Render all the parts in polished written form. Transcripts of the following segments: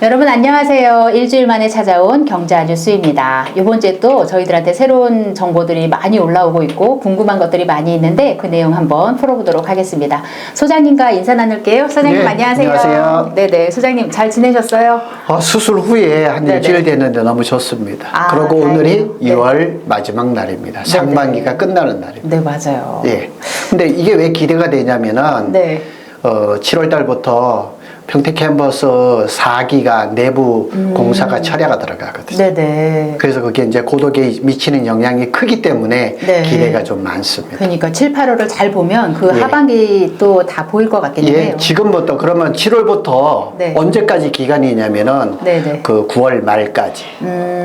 여러분 안녕하세요. 일주일 만에 찾아온 경자뉴스입니다. 이번 주에 또 저희들한테 새로운 정보들이 많이 올라오고 있고 궁금한 것들이 많이 있는데 그 내용 한번 풀어보도록 하겠습니다. 소장님과 인사 나눌게요. 소장님 네, 안녕하세요. 안녕하세요. 네네. 소장님 잘 지내셨어요? 수술 후에 한 네네. 일주일 됐는데 너무 좋습니다. 아, 그리고 오늘이 다행이네요. 6월 마지막 날입니다. 상반기가 끝나는 날입니다. 네 맞아요. 예. 근데 이게 왜 기대가 되냐면은 네. 7월 달부터 평택 캠퍼스 4기가 내부 공사가 철야가 들어가거든요. 네네. 그래서 그게 이제 고독에 미치는 영향이 크기 때문에 네. 기대가 좀 많습니다. 그러니까 7, 8월을 잘 보면 그 예. 하반기 또 다 보일 것 같긴 해요. 예, 지금부터 그러면 7월부터 네. 언제까지 기간이냐면은 네네. 그 9월 말까지.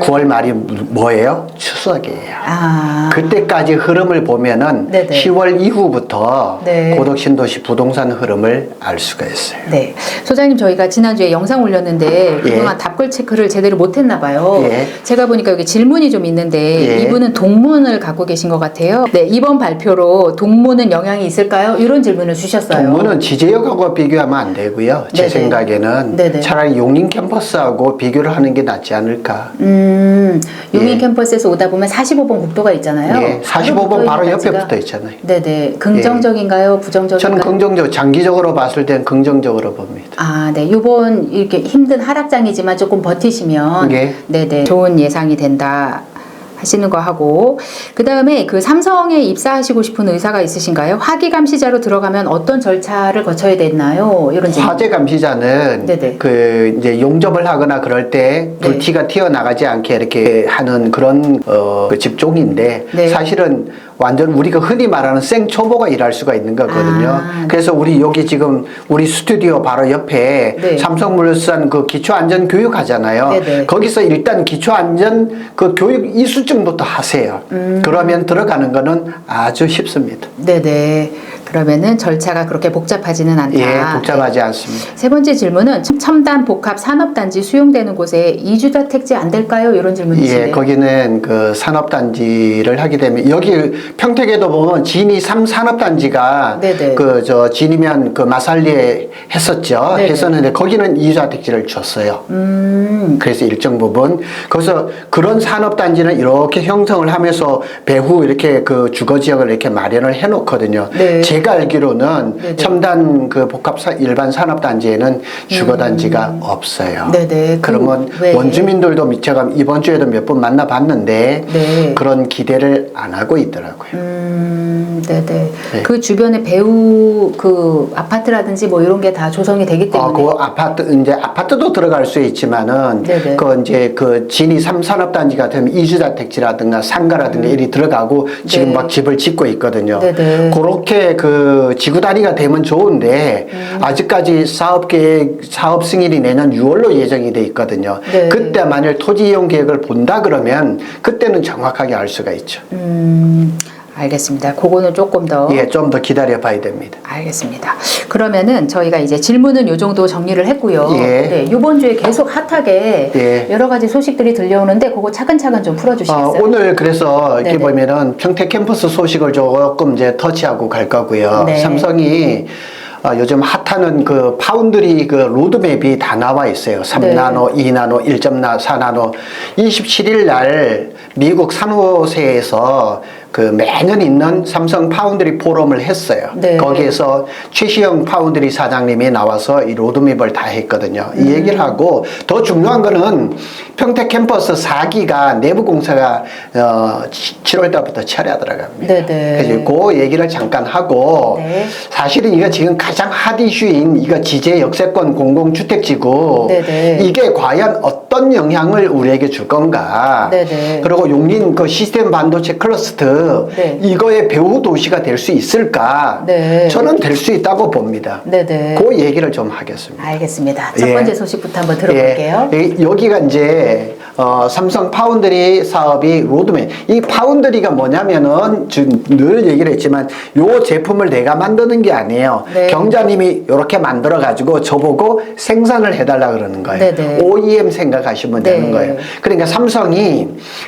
9월 말이 뭐예요? 추석이에요. 아. 그때까지 흐름을 보면은 네네. 10월 이후부터 네. 고덕 신도시 부동산 흐름을 알 수가 있어요. 네. 소장님 저희가 지난주에 영상 올렸는데 그동안 답글 체크를 제대로 못했나 봐요. 예. 제가 보니까 여기 질문이 좀 있는데 예. 이분은 동문을 갖고 계신 것 같아요. 네, 이번 발표로 동문은 영향이 있을까요? 이런 질문을 주셨어요. 동문은 지제역하고 비교하면 안 되고요. 제 네네. 생각에는 네네. 차라리 용인 캠퍼스하고 비교를 하는 게 낫지 않을까. 용인 예. 캠퍼스에서 오다 보면 45번 국도가 있잖아요. 예, 45번 바로 있는 옆에 단지가- 붙어 있잖아요. 네네. 긍정적인가요? 부정적인가요? 저는 긍정적, 장기적으로 봤을 땐 긍정적으로 봅니다. 아, 네. 요번 이렇게 힘든 하락장이지만 조금 버티시면 예. 네네. 좋은 예상이 된다. 하시는 거 하고 그다음에 그 삼성에 입사하시고 싶은 의사가 있으신가요? 화기 감시자로 들어가면 어떤 절차를 거쳐야 되나요? 이런 질문. 화재 감시자는 네네. 그 이제 용접을 하거나 그럴 때 네. 불티가 튀어나가지 않게 이렇게 하는 그런 그 집종인데 네. 사실은 완전 우리가 흔히 말하는 생초보가 일할 수가 있는 거거든요. 아, 네. 그래서 우리 여기 지금 우리 스튜디오 바로 옆에 네. 삼성물산 그 기초안전 교육 하잖아요. 네네. 거기서 일단 기초안전 그 교육 이수증부터 하세요. 그러면 들어가는 거는 아주 쉽습니다. 네네. 그러면은 절차가 그렇게 복잡하지는 않다. 예, 복잡하지 않습니다. 세 번째 질문은 첨단 복합 산업단지 수용되는 곳에 이주자택지 안 될까요? 이런 질문이시네요. 예, 거기는 그 산업단지를 하게 되면 여기 평택에도 보면 진이 3산업단지가 네네. 그 저 진이면 그 마살리에 했었죠. 네네. 했었는데 거기는 이주자택지를 줬어요. 그래서 일정 부분 거기서 그런 산업단지는 이렇게 형성을 하면서 배후 이렇게 그 주거지역을 이렇게 마련을 해놓거든요. 네. 제가 알기로는 네네. 첨단 그 복합 일반 산업단지에는 주거단지가 없어요. 네네. 그러면 왜? 원주민들도 제가 이번 주에도 몇 번 만나봤는데 네. 그런 기대를 안 하고 있더라고요. 네네. 네. 그 주변에 배우 그 아파트라든지 뭐 이런 게 다 조성이 되기 때문에. 그 아파트 이제 아파트도 들어갈 수 있지만은 네네. 그 이제 그 진이 3산업단지 같으면 이주자택지라든가 상가라든가 이리 들어가고 지금 네. 막 집을 짓고 있거든요. 네네. 그렇게 그 지구 단위가 되면 좋은데 아직까지 사업계획 사업 승인이 내년 6월로 예정이 돼 있거든요. 네. 그때 만일 토지 이용 계획을 본다 그러면 그때는 정확하게 알 수가 있죠. 알겠습니다. 그거는 조금 더. 예, 좀 더 기다려 봐야 됩니다. 알겠습니다. 그러면은 저희가 이제 질문은 요 정도 정리를 했고요. 예. 네, 이번 주에 계속 핫하게 예. 여러 가지 소식들이 들려오는데 그거 차근차근 좀 풀어주시겠어요? 오늘 그래서 이렇게 네네. 보면은 평택 캠퍼스 소식을 조금 이제 터치하고 갈 거고요. 네. 삼성이 요즘 핫하는 그 파운드리 그 로드맵이 다 나와 있어요. 3나노, 2나노, 1.4나노. 27일 날 미국 산호세에서 그 매년 있는 삼성 파운드리 포럼을 했어요. 네. 거기에서 최시영 파운드리 사장님이 나와서 이 로드맵을 다 했거든요. 이 얘기를 하고 더 중요한 거는 평택 캠퍼스 4기가 내부 공사가 7월 달부터 철야 들어갑니다. 네네. 그래서 그 얘기를 잠깐 하고 네. 사실은 이거 지금 가장 핫 이슈인 이거 지제 역세권 공공주택지구 네네. 이게 과연 어떤 영향을 우리에게 줄 건가? 네네. 그리고 용린 그 시스템 반도체 클러스터 네. 이거의 배후 도시가 될 수 있을까? 네. 저는 될 수 있다고 봅니다. 네네. 그 얘기를 좀 하겠습니다. 알겠습니다. 첫 예. 번째 소식부터 한번 들어볼게요. 예, 여기가 이제 삼성 파운드리 사업이 로드맵. 이 파운드리가 뭐냐면은 지금 늘 얘기를 했지만 요 제품을 내가 만드는 게 아니에요. 네. 경자님이 이렇게 만들어 가지고 저보고 생산을 해달라 그러는 거예요. 네네. OEM 생각하시면 네. 되는 거예요. 그러니까 삼성이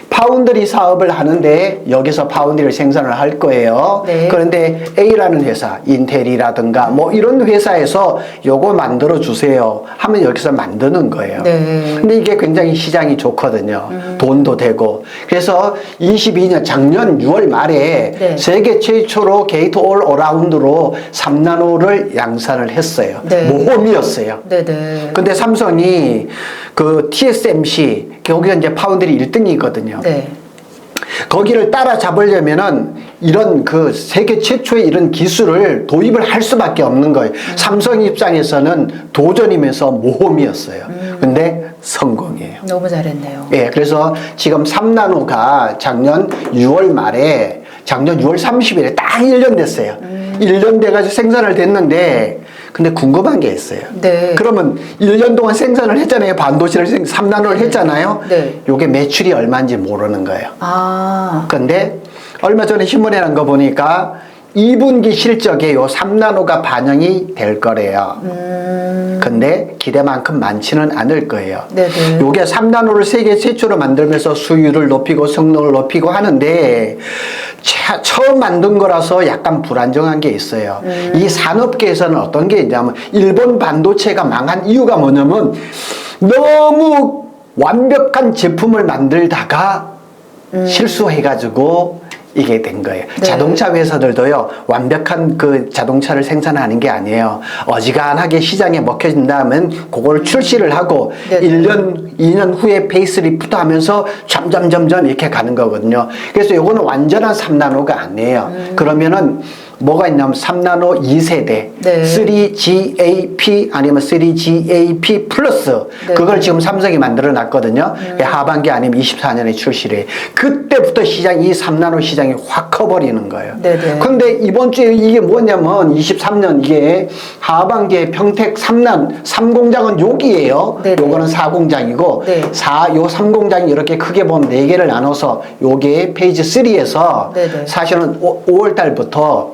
파운드리 사업을 하는데 여기서 파운드리를 생산을 할 거예요. 네. 그런데 A라는 회사, 인텔이라든가 뭐 이런 회사에서 요거 만들어 주세요 하면 여기서 만드는 거예요. 네. 근데 이게 굉장히 시장이 좋거든요. 돈도 되고. 그래서 22년 작년 6월 말에 네. 세계 최초로 게이트 올 어라운드로 3나노를 양산을 했어요. 네. 모험이었어요. 네네. 근데 삼성이 그 TSMC 거기가 이제 파운드리 1등이거든요. 네. 거기를 따라잡으려면은 이런 그 세계 최초의 이런 기술을 도입을 할 수밖에 없는 거예요. 삼성 입장에서는 도전이면서 모험이었어요. 근데 성공이에요. 너무 잘했네요. 예, 그래서 지금 3나노가 작년 6월 말에 작년 6월 30일에 딱 1년 됐어요. 1년 돼가지고 생산을 됐는데 근데 궁금한 게 있어요. 네. 그러면 1년 동안 생산을 했잖아요. 반도체를 3나노를 했잖아요. 네. 요게 매출이 얼마인지 모르는 거예요. 아. 근데 얼마 전에 신문에 난 거 보니까 2분기 실적에 요 3나노가 반영이 될 거래요. 근데 기대만큼 많지는 않을 거예요. 네네. 요게 3나노를 세계 최초로 만들면서 수율을 높이고 성능을 높이고 하는데 처음 만든 거라서 약간 불안정한 게 있어요. 이 산업계에서는 어떤 게 있냐면 일본 반도체가 망한 이유가 뭐냐면 너무 완벽한 제품을 만들다가 실수해가지고 이게 된 거예요. 네. 자동차 회사들도요, 완벽한 그 자동차를 생산하는 게 아니에요. 어지간하게 시장에 먹혀진다면 그걸 출시를 하고 네. 1년, 2년 후에 페이스리프트 하면서 점점 이렇게 가는 거거든요. 그래서 요거는 완전한 3나노가 아니에요. 그러면은 뭐가 있냐면 3나노 2세대, 네. 3GAP 아니면 3GAP 플러스 네. 그걸 지금 삼성이 만들어 놨거든요. 하반기 아니면 24년에 출시를 해요. 그때부터 이 3나노 시장이 확 커버리는 거예요. 네네. 근데 이번 주에 이게 뭐냐면 23년 이게 하반기에 평택 3공장은 여기예요. 네네. 요거는 4공장이고 네. 요 3공장이 이렇게 크게 보면 4개를 나눠서 요게 페이지 3에서 네네. 사실은 5월 달부터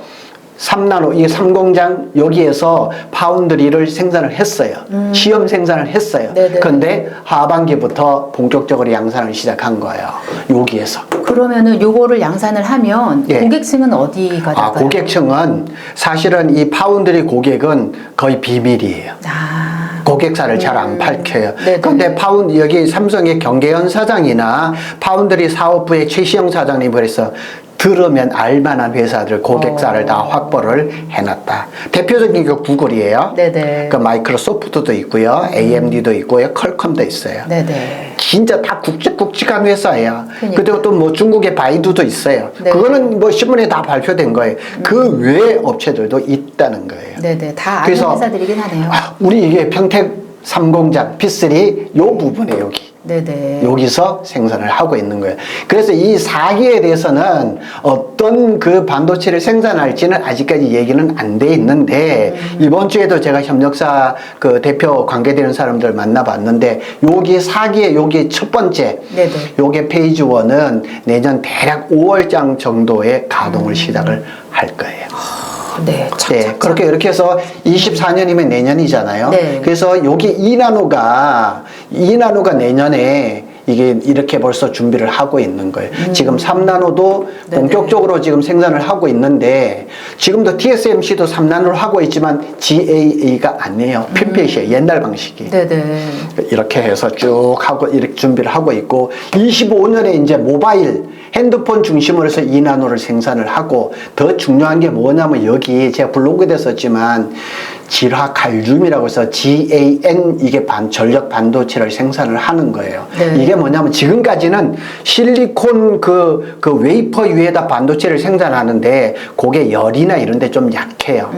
3나노, 이 3공장 여기에서 파운드리를 생산을 했어요. 시험 생산을 했어요. 네네. 그런데 하반기부터 본격적으로 양산을 시작한 거예요. 여기에서. 그러면은 요거를 양산을 하면 예. 고객층은 어디가 될까요? 고객층은 사실은 이 파운드리 고객은 거의 비밀이에요. 아. 고객사를 잘 안 밝혀요. 네네. 그런데 여기 삼성의 경계현 사장이나 파운드리 사업부의 최시영 사장님 그래서 들으면 알만한 회사들 고객사를 다 확보를 해놨다. 대표적인 게 구글이에요. 네네. 그 마이크로소프트도 있고요, AMD도 있고요, 컬컴도 있어요. 네네. 진짜 다 굵직굵직한 회사예요. 그러니까요. 그리고 또 뭐 중국의 바이두도 있어요. 네. 그거는 뭐 신문에 다 발표된 거예요. 그 외 업체들도 있다는 거예요. 네네. 다 아는 그래서 회사들이긴 하네요. 우리 이게 평택 3공장 P3 요 부분에 여기. 네네. 여기서 생산을 하고 있는 거예요. 그래서 이 4기에 대해서는 어떤 그 반도체를 생산할지는 아직까지 얘기는 안 돼 있는데 이번 주에도 제가 협력사 그 대표 관계되는 사람들 만나봤는데 여기 4기에 여기 첫 번째 네네. 요게 페이지 1은 내년 대략 5월장 정도에 가동을 시작을 할 거예요. 네. 네, 그렇게 이렇게 해서 24년이면 내년이잖아요. 네. 그래서 여기 2나노가 내년에 이게 이렇게 벌써 준비를 하고 있는 거예요. 지금 3나노도 네네. 본격적으로 지금 생산을 하고 있는데 지금도 TSMC도 3나노를 하고 있지만 GAA가 아니에요. 핀펫이에요. 옛날 방식이. 네네. 이렇게 해서 쭉 하고 이렇게 준비를 하고 있고 25년에 이제 모바일 핸드폰 중심으로 해서 2나노를 생산을 하고 더 중요한 게 뭐냐면 여기 제가 블로그에 썼지만 질화 칼륨이라고 해서 GAN 이게 전력 반도체를 생산을 하는 거예요. 네. 이게 뭐냐면 지금까지는 실리콘 그 웨이퍼 위에다 반도체를 생산하는데 그게 열이나 이런 데 좀 약해요.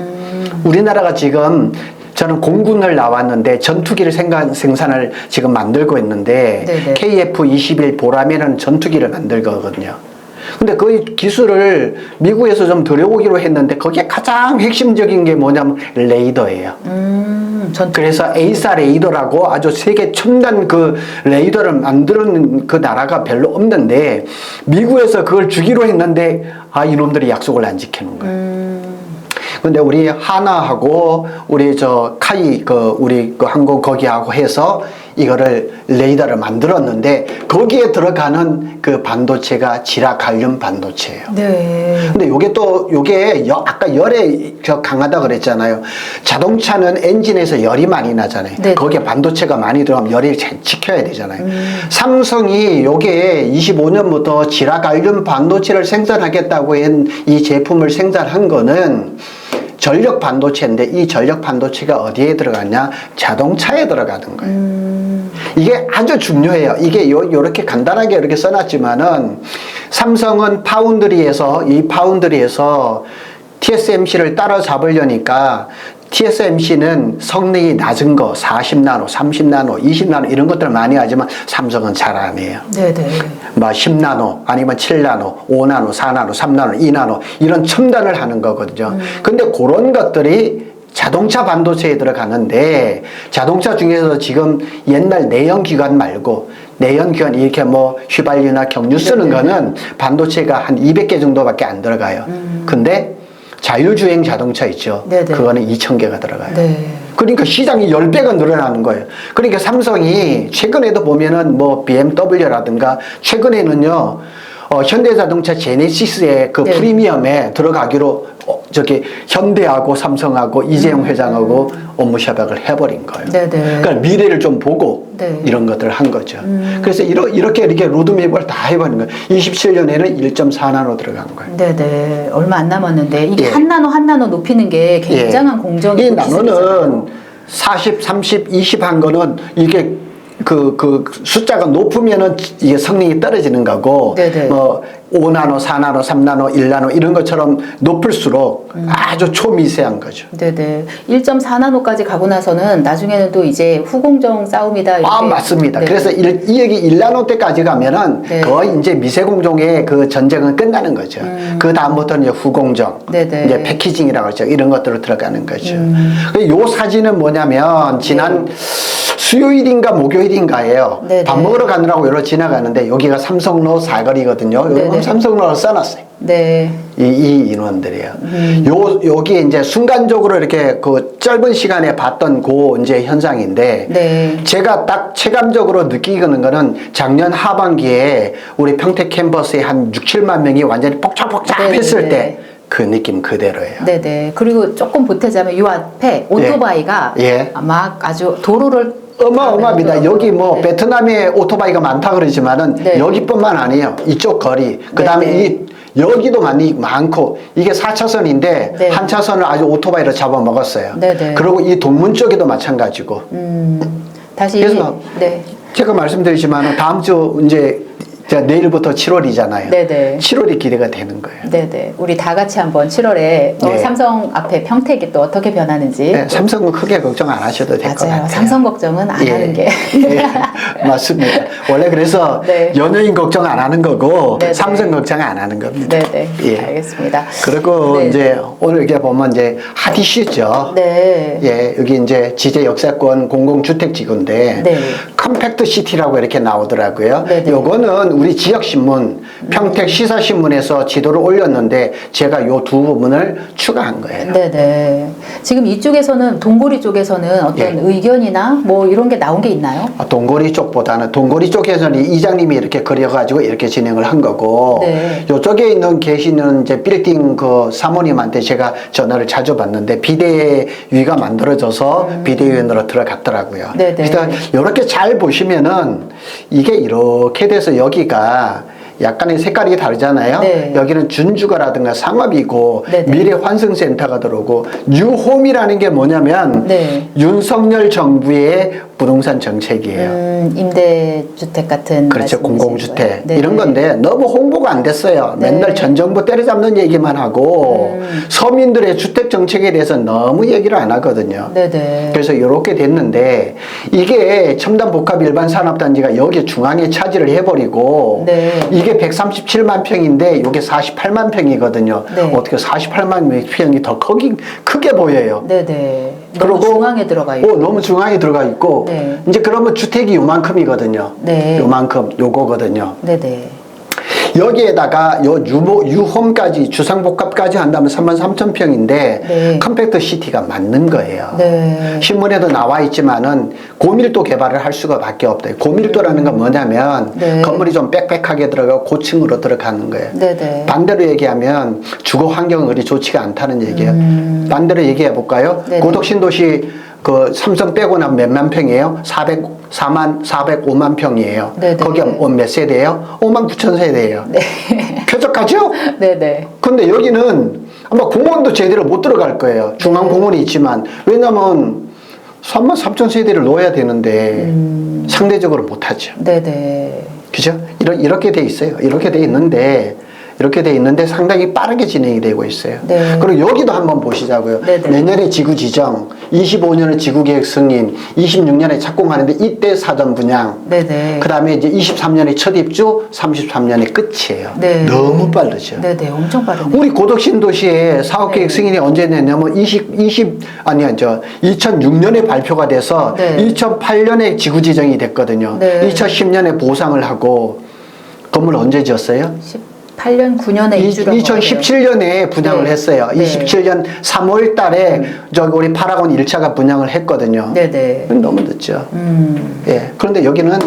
우리나라가 지금 저는 공군을 나왔는데 전투기를 생산을 지금 만들고 있는데 네네. KF-21 보람이라는 전투기를 만들거든요. 근데 그 기술을 미국에서 좀 들여오기로 했는데 거기에 가장 핵심적인 게 뭐냐면 레이더예요. 그래서 에이사 레이더라고 아주 세계 첨단 그 레이더를 만드는 그 나라가 별로 없는데 미국에서 그걸 주기로 했는데 이놈들이 약속을 안 지키는 거예요. 근데 우리 하나하고 우리 저 카이 우리 그 항공 거기하고 해서 이거를 레이더를 만들었는데 거기에 들어가는 그 반도체가 지라갈륨 반도체예요. 네. 근데 요게 아까 열에 강하다 그랬잖아요. 자동차는 엔진에서 열이 많이 나잖아요. 네. 거기에 반도체가 많이 들어가면 열이 잘 지켜야 되잖아요. 삼성이 요게 25년부터 지라갈륨 반도체를 생산하겠다고 한 이 제품을 생산한 거는 전력 반도체인데 이 전력 반도체가 어디에 들어가냐? 자동차에 들어가는 거예요. 이게 아주 중요해요. 이게 요렇게 간단하게 이렇게 써놨지만은 삼성은 파운드리에서 TSMC를 따라잡으려니까 TSMC는 성능이 낮은 거 40나노, 30나노, 20나노 이런 것들을 많이 하지만 삼성은 잘 안 해요. 네네. 뭐 10나노 아니면 7나노, 5나노, 4나노, 3나노, 2나노 이런 첨단을 하는 거거든요. 근데 그런 것들이 자동차 반도체에 들어가는데 자동차 중에서 지금 옛날 내연기관 말고 내연기관 이렇게 뭐 휘발유나 경유 쓰는 거는 반도체가 한 200개 정도밖에 안 들어가요. 근데 자율주행 자동차 있죠. 네네. 그거는 2,000개가 들어가요. 네. 그러니까 시장이 10배가 늘어나는 거예요. 그러니까 삼성이 최근에도 보면은 뭐 BMW라든가 최근에는요, 현대자동차 제네시스의 그 네. 프리미엄에 들어가기로 현대하고 삼성하고 이재용 회장하고 업무 협약을 해버린 거예요. 네네. 그러니까 미래를 좀 보고 네. 이런 것들을 한 거죠. 그래서 이렇게 로드맵을 다 해버린 거예요. 27년에는 1.4나노 들어간 거예요. 네네. 얼마 안 남았는데 이게 예. 한 나노 높이는 게 굉장한 공정이 이 나노는 40, 30, 20 한 거는 이게 그 숫자가 높으면은 이게 성능이 떨어지는 거고, 네네. 뭐 5나노, 4나노, 3나노, 1나노 이런 것처럼 높을수록 아주 초미세한 거죠. 네네. 1.4나노까지 가고 나서는 나중에는 또 이제 후공정 싸움이다. 이렇게. 맞습니다. 네. 그래서 여기 1나노 때까지 가면은 네. 거의 이제 미세공정의 그 전쟁은 끝나는 거죠. 그 다음부터는 이제 후공정, 네네. 이제 패키징이라고 하죠. 이런 것들로 들어가는 거죠. 요 사진은 뭐냐면 지난 수요일인가 목요일인가예요. 네네. 밥 먹으러 가느라고 여기로 지나가는데 여기가 삼성로 사거리거든요. 네네. 여기 삼성로를 써놨어요. 네. 이 인원들이에요. 여기 이제 순간적으로 이렇게 그 짧은 시간에 봤던 그 이제 현상인데, 네. 제가 딱 체감적으로 느끼는 거는 작년 하반기에 우리 평택 캠퍼스에 한 6, 7만 명이 완전히 폭착폭착했을 네네네. 때 그 느낌 그대로예요. 네네. 그리고 조금 보태자면 요 앞에 오토바이가 예. 막 아주 도로를 어마어마합니다. 여기 뭐 네. 베트남에 오토바이가 많다 그러지만은 네. 여기뿐만 아니에요. 이쪽 거리. 그다음에 네. 여기도 많고 이게 4차선인데 네. 한 차선을 아주 오토바이로 잡아먹었어요. 네, 네. 그리고 이 동문 쪽에도 마찬가지고. 다시 그래서 네. 제가 말씀드리지만 다음 주 이제 내일부터 7월이잖아요. 네네. 7월이 기대가 되는 거예요. 네네. 우리 다 같이 한번 7월에 네. 삼성 앞에 평택이 또 어떻게 변하는지. 네, 삼성은 크게 걱정 안 하셔도 될 것 같아요. 맞아요. 삼성 걱정은 안 예. 하는 게. 예, 맞습니다. 원래 그래서 네. 연예인 걱정 안 하는 거고 네네. 삼성 걱정 안 하는 겁니다. 네네. 예. 알겠습니다. 그리고 네. 이제 오늘 이렇게 보면 이제 핫 이슈죠. 네. 예, 여기 이제 지제 역사권 공공주택지구인데 네. 컴팩트 시티라고 이렇게 나오더라고요. 네네. 요거는 우리 지역 신문 평택 시사신문에서 지도를 올렸는데 제가 요 두 부분을 추가한 거예요. 네네. 지금 이쪽에서는 동고리 쪽에서는 어떤 예. 의견이나 뭐 이런 게 나온 게 있나요? 동거리 쪽보다는 동거리 쪽에서는 이장님이 이렇게 그려가지고 이렇게 진행을 한 거고 네. 이쪽에 계시는 이제 빌딩 그 사모님한테 제가 전화를 자주 받는데 비대위가 만들어져서 비대위원으로 들어갔더라고요. 네네. 그래서 이렇게 잘 보시면은 이게 이렇게 돼서 여기가 약간의 색깔이 다르잖아요. 네. 여기는 준주거라든가 상업이고 네네. 미래환승센터가 들어오고 뉴홈이라는 게 뭐냐면 네. 윤석열 정부의 부동산 정책이에요. 임대주택 같은. 그렇죠. 말씀이신 공공주택 거예요. 네네. 이런 건데 너무 홍보가 안 됐어요. 네. 맨날 전 정부 때려잡는 얘기만 하고 서민들의 주택 정책에 대해서 너무 얘기를 안 하거든요. 네네. 그래서 이렇게 됐는데 이게 첨단 복합 일반 산업단지가 여기 중앙에 차지를 해버리고 네. 이게 요게 137만 평인데 요게 48만 평이거든요. 네. 어떻게 48만 평이 더 크게 보여요. 네네. 너무 그리고 중앙에 들어가 있고. 너무 중앙에 들어가 있고 네. 이제 그러면 주택이 요만큼이거든요. 네. 요만큼 요거거든요. 네네. 여기에다가 유홈까지 주상복합까지 한다면 33,000평인데 네. 컴팩트 시티가 맞는 거예요. 네. 신문에도 나와 있지만은 고밀도 개발을 할 수가 밖에 없대요. 고밀도라는 건 뭐냐면 네. 건물이 좀 빽빽하게 들어가고 고층으로 들어가는 거예요. 네네. 반대로 얘기하면 주거 환경은 그리 좋지가 않다는 얘기예요. 반대로 얘기해 볼까요? 네네. 고덕 신도시 그 삼성 빼고 나면 몇만 평이에요? 405만 평이에요. 네네. 거기 몇 세대예요? 5만 9천 세대예요. 네. 쾌적하죠? 네네. 근데 여기는 아마 공원도 제대로 못 들어갈 거예요. 중앙 공원이 있지만 왜냐면 3만 3천 세대를 넣어야 되는데 상대적으로 못하죠. 네네. 그죠? 이렇게 돼 있어요. 이렇게 돼 있는데 상당히 빠르게 진행이 되고 있어요. 네. 그리고 여기도 한번 보시자고요. 네네. 내년에 지구 지정, 25년에 지구 계획 승인, 26년에 착공하는데 이때 사전 분양, 네네. 그 다음에 이제 23년에 첫 입주, 33년에 끝이에요. 네. 너무 빠르죠. 네네. 엄청 빠르네요. 우리 고덕 신도시의 사업 계획 네. 승인이 언제 냈냐면 2006년에 발표가 돼서 네. 2008년에 지구 지정이 됐거든요. 네. 2010년에 보상을 하고 건물 언제 지었어요? 18년, 9년에 입주를 2017년에 분양을 네. 했어요. 네. 27년 3월 달에 저기 우리 파라곤 1차가 분양을 했거든요. 네네. 너무 늦죠. 예. 그런데 여기는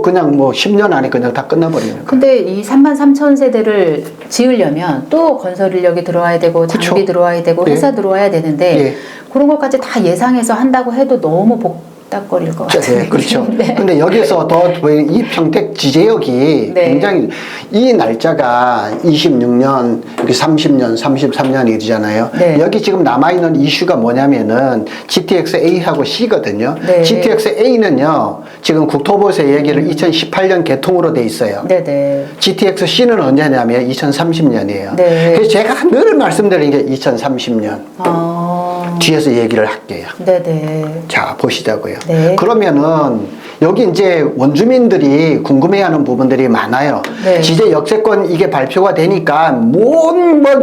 그냥 10년 안에 그냥 다 끝나버리는 거예요. 근데 이 33,000세대를 지으려면 또 건설 인력이 들어와야 되고 장비 그쵸. 들어와야 되고 예. 회사 들어와야 되는데 예. 그런 것까지 다 예상해서 한다고 해도 너무 복잡거릴 것 같아요. 네, 그렇죠. 네. 근데 여기서 더 이 평택 지제역이 네. 굉장히 이 날짜가 26년, 여기 30년, 33년이잖아요. 네. 여기 지금 남아있는 이슈가 뭐냐면은 GTX A하고 C거든요. 네. GTX A는요, 지금 국토부에서 얘기를 2018년 개통으로 돼 있어요. 네네. GTX C는 언제냐면 2030년이에요. 네. 그래서 제가 늘 말씀드리는 게 2030년. 뒤에서 얘기를 할게요. 네네. 자, 보시자고요. 네. 그러면은 여기 이제 원주민들이 궁금해하는 부분들이 많아요. 네. 지제 역세권 이게 발표가 되니까 뭐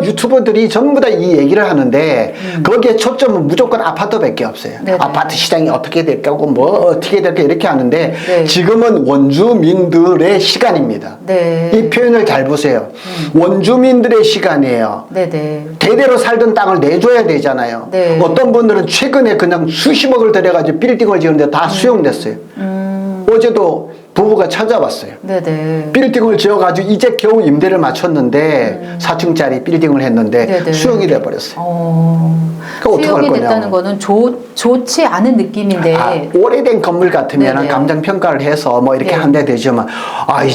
유튜버들이 전부 다 이 얘기를 하는데 거기에 초점은 무조건 아파트밖에 없어요. 네네. 아파트 시장이 어떻게 될까 하고 뭐 어떻게 될까 이렇게 하는데 네. 지금은 원주민들의 시간입니다. 네. 이 표현을 잘 보세요. 원주민들의 시간이에요. 네네. 대대로 살던 땅을 내줘야 되잖아요. 네. 어떤 분들은 최근에 그냥 수십억을 들여가지고 빌딩을 지었는데 다 수용됐어요. 어제도 부부가 찾아왔어요. 네네. 빌딩을 지어가지고 이제 겨우 임대를 맞췄는데 4층짜리 빌딩을 했는데 네네. 수용이 돼버렸어요. 그럼 어떡할 수용이 거냐고. 됐다는 거는 좋지 않은 느낌인데 오래된 건물 같으면 네네. 감정 평가를 해서 뭐 이렇게 네. 한데 되지만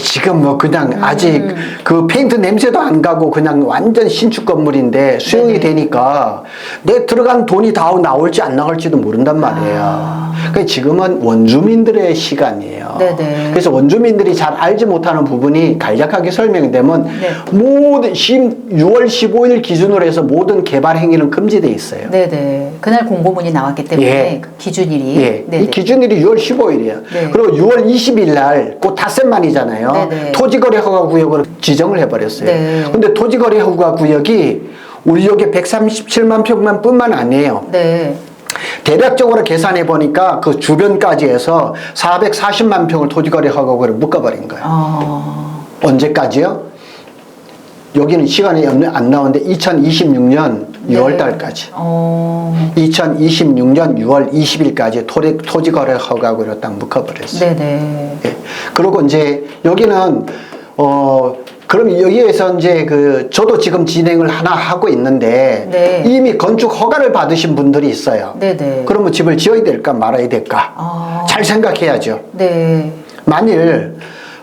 지금 뭐 그냥 아직 그 페인트 냄새도 안 가고 그냥 완전 신축 건물인데 수용이 네네. 되니까 내 들어간 돈이 다 나올지 안 나올지도 모른단 말이에요. 그러니까 지금은 원주민들의 시간이에요. 네네. 그래서 원주민들이 잘 알지 못하는 부분이 간략하게 설명이 되면 네. 모든 6월 15일 기준으로 해서 모든 개발 행위는 금지돼 있어요. 네네. 그날 공고문이 나왔기 때문에 예. 그 기준일이 예, 네네. 이 기준일이 6월 15일이에요. 네. 그리고 6월 20일 날, 곧 닷새만이잖아요. 네네. 토지거래 허가 구역으로 지정을 해버렸어요. 네. 근데 토지거래 허가 구역이 우리 여기 137만 평만 뿐만 아니에요. 네. 대략적으로 계산해 보니까 그 주변까지 해서 440만 평을 토지거래 허가구역으로 묶어버린 거예요. 언제까지요? 여기는 시간이 안 나오는데 2026년 6월 달까지. 2026년 6월 20일까지 토지거래 허가구역으로 딱 묶어버렸어요. 네네. 예. 그리고 이제 여기는 그럼 여기에서 이제 저도 지금 진행을 하나 하고 있는데 네. 이미 건축 허가를 받으신 분들이 있어요. 네네. 그러면 집을 지어야 될까 말아야 될까? 잘 생각해야죠. 네. 만일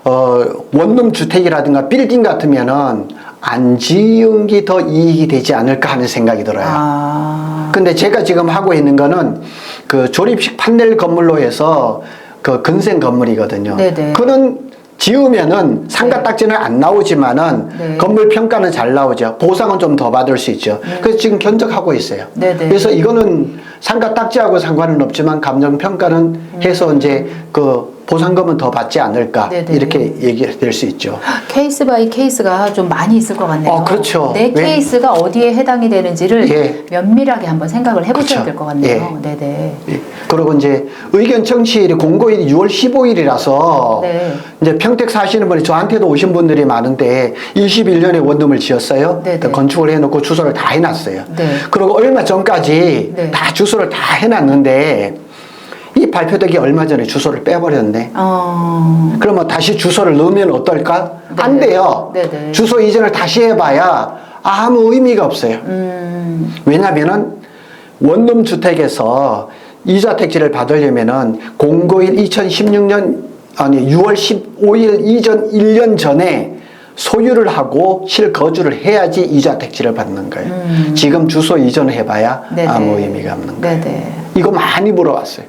원룸 주택이라든가 빌딩 같으면은 안 지은 게 더 이익이 되지 않을까 하는 생각이 들어요. 근데 제가 지금 하고 있는 거는 그 조립식 판넬 건물로 해서 그 근생 건물이거든요. 네네. 그는 지으면은 상가 딱지는 안 나오지만은 네. 건물 평가는 잘 나오죠. 보상은 좀 더 받을 수 있죠. 그래서 지금 견적하고 있어요. 네네. 그래서 이거는 상가 딱지하고 상관은 없지만 감정 평가는 해서 이제 그 보상금은 더 받지 않을까 네네. 이렇게 얘기될 수 있죠. 케이스 바이 케이스가 좀 많이 있을 것 같네요. 그렇죠. 내 왜? 케이스가 어디에 해당이 되는지를 예. 면밀하게 한번 생각을 해보셔야 그렇죠. 될 것 같네요. 예. 네네. 예. 그리고 이제 의견 청취일이 공고일이 6월 15일이라서 네. 이제 평택 사시는 분이 저한테도 오신 분들이 많은데 21년에 원룸을 지었어요. 네네. 건축을 해놓고 주소를 다 해놨어요. 네. 그리고 얼마 전까지 네. 다 주소를 다 해놨는데 이 발표되기 얼마 전에 주소를 빼버렸네. 그러면 다시 주소를 넣으면 어떨까? 네. 안 돼요. 네네. 주소 이전을 다시 해봐야 아무 의미가 없어요. 왜냐면은 원룸 주택에서 이자 택지를 받으려면은 공고일 2016년 아니 6월 15일 이전 1년 전에 소유를 하고 실거주를 해야지 이자 택지를 받는 거예요. 지금 주소 이전을 해봐야 네네. 아무 의미가 없는 거예요. 네네. 이거 많이 물어봤어요.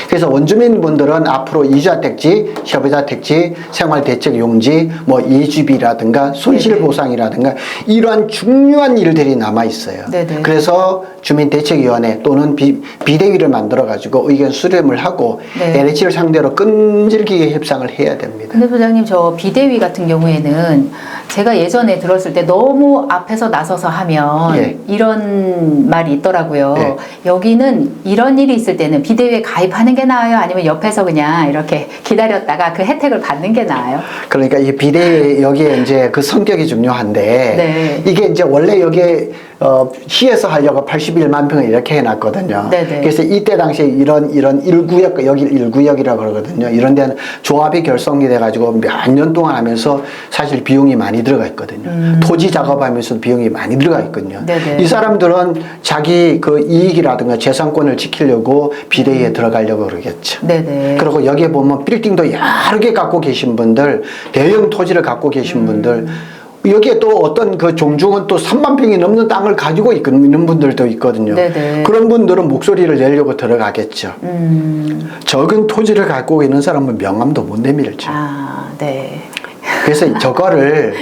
그래서 원주민분들은 앞으로 이자 택지, 협의자 택지, 생활대책 용지, 뭐 이주비라든가 손실보상이라든가 이러한 중요한 일들이 남아 있어요. 네네. 그래서 주민대책위원회 또는 비대위를 만들어 가지고 의견 수렴을 하고 네. LH를 상대로 끈질기게 협상을 해야 됩니다. 근데 소장님, 저 비대위 같은 경우에는 제가 예전에 들었을 때 너무 앞에서 나서서 하면 예. 이런 말이 있더라고요. 예. 여기는 이런 일이 있을 때는 비대위에 가입하는 게 나아요? 아니면 옆에서 그냥 이렇게 기다렸다가 그 혜택을 받는 게 나아요? 그러니까 이 비대위 여기에 이제 그 성격이 중요한데 네. 이게 이제 원래 여기에 시에서 하려고 81만 평을 이렇게 해놨거든요. 네네. 그래서 이때 당시에 이런 1구역 여기 1구역이라고 그러거든요. 이런 데는 조합이 결성이 돼가지고 몇 년 동안 하면서 사실 비용이 많이 들어가 있거든요. 토지 작업하면서 비용이 많이 들어가 있거든요. 네네. 이 사람들은 자기 그 이익이라든가 재산권을 지키려고 비대위에 들어가려고 그러겠죠. 네네. 그리고 여기에 보면 빌딩도 여러 개 갖고 계신 분들, 대형 토지를 갖고 계신 분들, 여기에 또 어떤 그 종중은 또 3만 평이 넘는 땅을 가지고 있는 분들도 있거든요. 네네. 그런 분들은 목소리를 내려고 들어가겠죠. 적은 토지를 갖고 있는 사람은 명함도 못 내밀죠. 아, 네. 그래서 저거를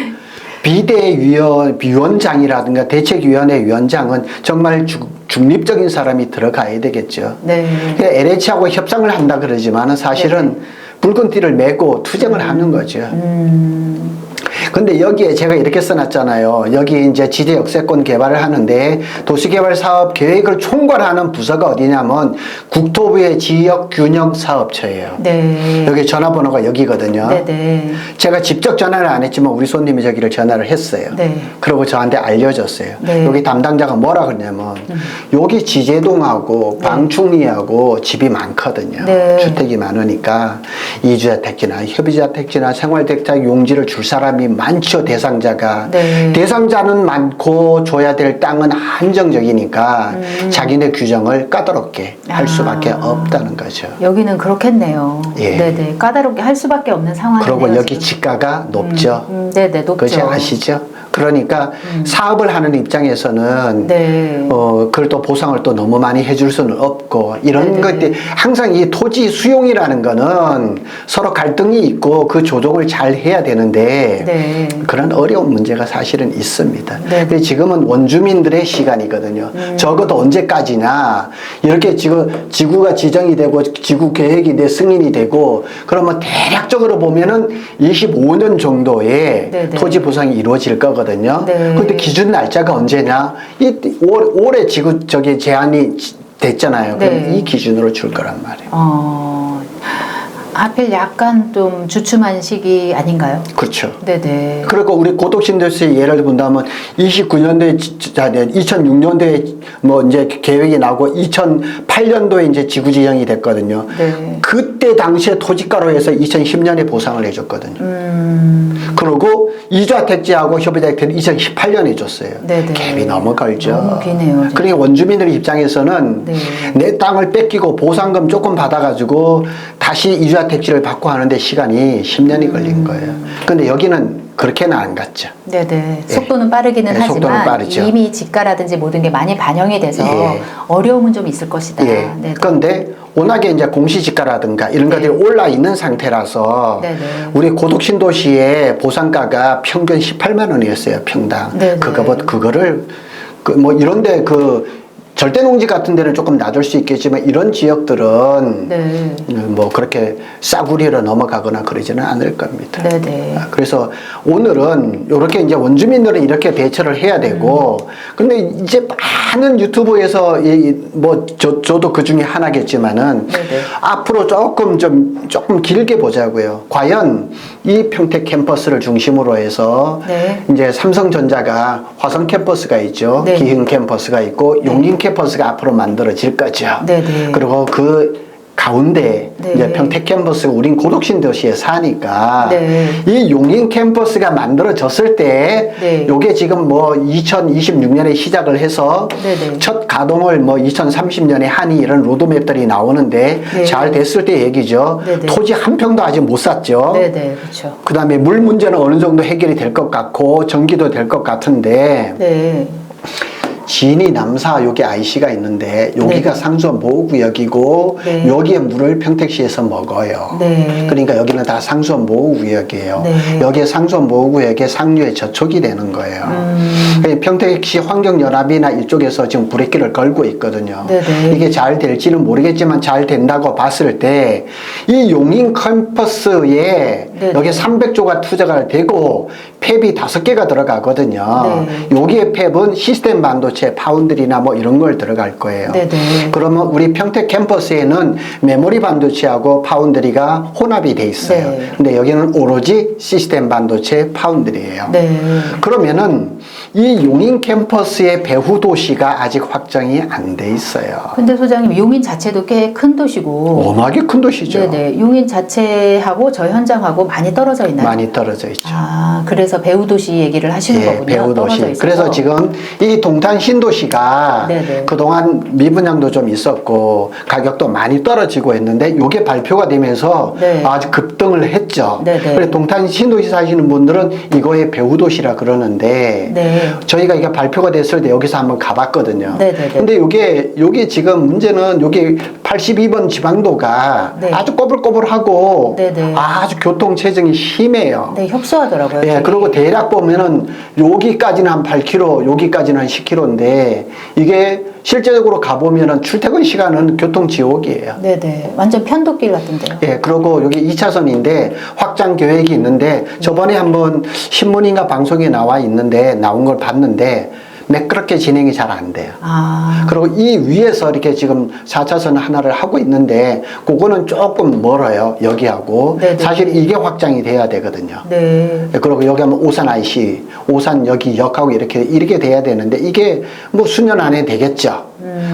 비대위원장이라든가 대책위원회 위원장은 정말 중립적인 사람이 들어가야 되겠죠. 네. LH하고 협상을 한다 그러지만 사실은 붉은 띠를 메고 투쟁을 하는 거죠. 근데 여기에 제가 이렇게 써놨잖아요. 여기 이제 지대 역세권 개발을 하는데 도시개발 사업 계획을 총괄하는 부서가 어디냐면 국토부의 지역균형사업처예요. 네. 여기 전화번호가 여기거든요. 네네. 제가 직접 전화를 안 했지만 우리 손님이 저기를 전화를 했어요. 네. 그리고 저한테 알려줬어요. 네. 여기 담당자가 뭐라 그러냐면 여기 지제동하고 방충리하고 집이 많거든요. 네. 주택이 많으니까 이주자 택지나 협의자 택지나 생활택지 용지를 줄 사람이 많죠. 대상자가. 네. 대상자는 많고 줘야 될 땅은 한정적이니까 자기네 규정을 까다롭게 할 수밖에 없다는 거죠. 여기는 그렇겠네요. 예. 네네. 까다롭게 할 수밖에 없는 상황이네요. 그리고 여기 지금. 지가가 높죠. 네네, 높죠. 그것이 아시죠? 그러니까 사업을 하는 입장에서는 네. 그걸 또 보상을 또 너무 많이 해줄 수는 없고 이런 네네. 것들 항상 이 토지 수용이라는 거는 서로 갈등이 있고 그 조정을 잘 해야 되는데 네. 그런 어려운 문제가 사실은 있습니다. 네. 근데 지금은 원주민들의 시간이거든요. 적어도 언제까지나 이렇게 지금 지구가 지정이 되고 지구 계획이 내 승인이 되고 그러면 대략적으로 보면은 25년 정도의 네네. 토지 보상이 이루어질 거거든요. 네. 근데 기준 날짜가 언제냐? 올해 지구 저기 제한이 됐잖아요. 그럼 네. 이 기준으로 줄 거란 말이에요. 하필 약간 좀 주춤한 시기 아닌가요? 그렇죠. 네네. 그리고 우리 고독신도시 예를 본다면 29년도에 2006년도에 뭐 이제 계획이 나오고 2008년도에 이제 지구 지정이 됐거든요. 네. 그때 당시에 토지가로 해서 2010년에 보상을 해줬거든요. 그리고 이주화 택지하고 협의자 택지는 2018년에 줬어요. 네네. 갭이 너무 걸죠. 너무 기네요, 진짜. 그러니까 원주민들 입장에서는 네. 내 땅을 뺏기고 보상금 조금 받아가지고 다시 이주화 택지를 받고 하는데 시간이 10년이 걸린 거예요. 근데 여기는 그렇게는 안 갔죠. 네네. 속도는 빠르기는 네, 속도는 하지만 빠르죠. 이미 지가라든지 모든 게 많이 반영이 돼서 예. 어려움은 좀 있을 것이다. 예. 네네. 그런데 워낙에 이제 공시지가라든가 이런 것들이 올라 있는 상태라서 네네. 우리 고독신도시의 보상가가 평균 18만 원이었어요. 평당. 네네. 그거를 뭐 이런데 절대 농지 같은 데는 조금 낮을 수 있겠지만 이런 지역들은 네. 뭐 그렇게 싸구리로 넘어가거나 그러지는 않을 겁니다. 네네. 그래서 오늘은 이렇게 이제 원주민들은 이렇게 대처를 해야 되고, 근데 이제 많은 유튜브에서 저도 그 중에 하나겠지만은 네네. 앞으로 조금 길게 보자고요. 과연 이 평택 캠퍼스를 중심으로 해서 네. 이제 삼성전자가 화성 캠퍼스가 있죠. 네. 기흥 캠퍼스가 있고 용인 캠퍼스가 앞으로 만들어질 거죠. 네네. 그리고 그 가운데 네. 이제 평택 캠퍼스, 우린 고독신 도시에 사니까 네. 이 용인 캠퍼스가 만들어졌을 때 네. 요게 지금 뭐 2026년에 시작을 해서 네네. 첫 가동을 뭐 2030년에 하니 이런 로드맵들이 나오는데 네. 잘 됐을 때 얘기죠. 네네. 토지 한 평도 아직 못 샀죠. 네네. 그렇죠. 그 다음에 물 문제는 어느 정도 해결이 될 것 같고 전기도 될 것 같은데 네. 진이 남사 여기 IC가 있는데 여기가 네. 상수원 보호구역이고 네. 여기에 물을 평택시에서 먹어요. 네. 그러니까 여기는 다 상수원 보호구역이에요. 네. 여기에 상수원 보호구역에 상류에 저촉이 되는 거예요. 그러니까 평택시 환경연합이나 이쪽에서 지금 브레이크를 걸고 있거든요. 네네. 이게 잘 될지는 모르겠지만 잘 된다고 봤을 때 이 용인 캠퍼스에 네네. 여기 300조가 투자가 되고 팹이 5개가 들어가거든요. 네. 여기에 팹은 시스템 반도체, 파운드리나 뭐 이런 걸 들어갈 거예요. 네네. 그러면 우리 평택 캠퍼스에는 메모리 반도체하고 파운드리가 혼합이 돼 있어요. 네. 근데 여기는 오로지 시스템 반도체, 파운드리예요. 네. 그러면은 이 용인 캠퍼스의 배후 도시가 아직 확정이 안 돼 있어요. 근데 소장님, 용인 자체도 꽤 큰 도시고. 워낙에 큰 도시죠. 네네. 용인 자체하고 저 현장하고 많이 떨어져 있나요? 많이 떨어져 있죠. 아, 그래서 배후 도시 얘기를 하시는 거군요. 배후 도시. 떨어져 있어서. 그래서 지금 이 동탄 신도시가 네네. 그동안 미분양도 좀 있었고 가격도 많이 떨어지고 했는데 이게 발표가 되면서 네. 아주 급등을 했죠. 네네. 그래서 동탄 신도시 사시는 분들은 이거의 배후 도시라 그러는데 네. 저희가 이게 발표가 됐을 때 여기서 한번 가봤거든요. 네네네. 근데 요게 지금 문제는 여기 82번 지방도가 네. 아주 꼬불꼬불하고 네네. 아주 교통 체증이 심해요. 네, 협소하더라고요. 예, 되게. 그리고 대략 보면은 여기까지는 한 8km, 여기까지는 한 10km인데 이게 실제적으로 가보면은 출퇴근 시간은 교통 지옥이에요. 네네. 완전 편도길 같은데요. 예, 그리고 여기 2차선인데 확장 계획이 있는데 저번에 한번 신문인가 방송에 나온 걸 봤는데 매끄럽게 진행이 잘 안 돼요. 아. 그리고 이 위에서 이렇게 지금 4차선 하나를 하고 있는데 그거는 조금 멀어요. 여기하고. 네네. 사실 이게 확장이 돼야 되거든요. 네. 그리고 여기 하면 오산 IC, 오산 여기 역하고 이렇게 돼야 되는데 이게 뭐 수년 안에 되겠죠.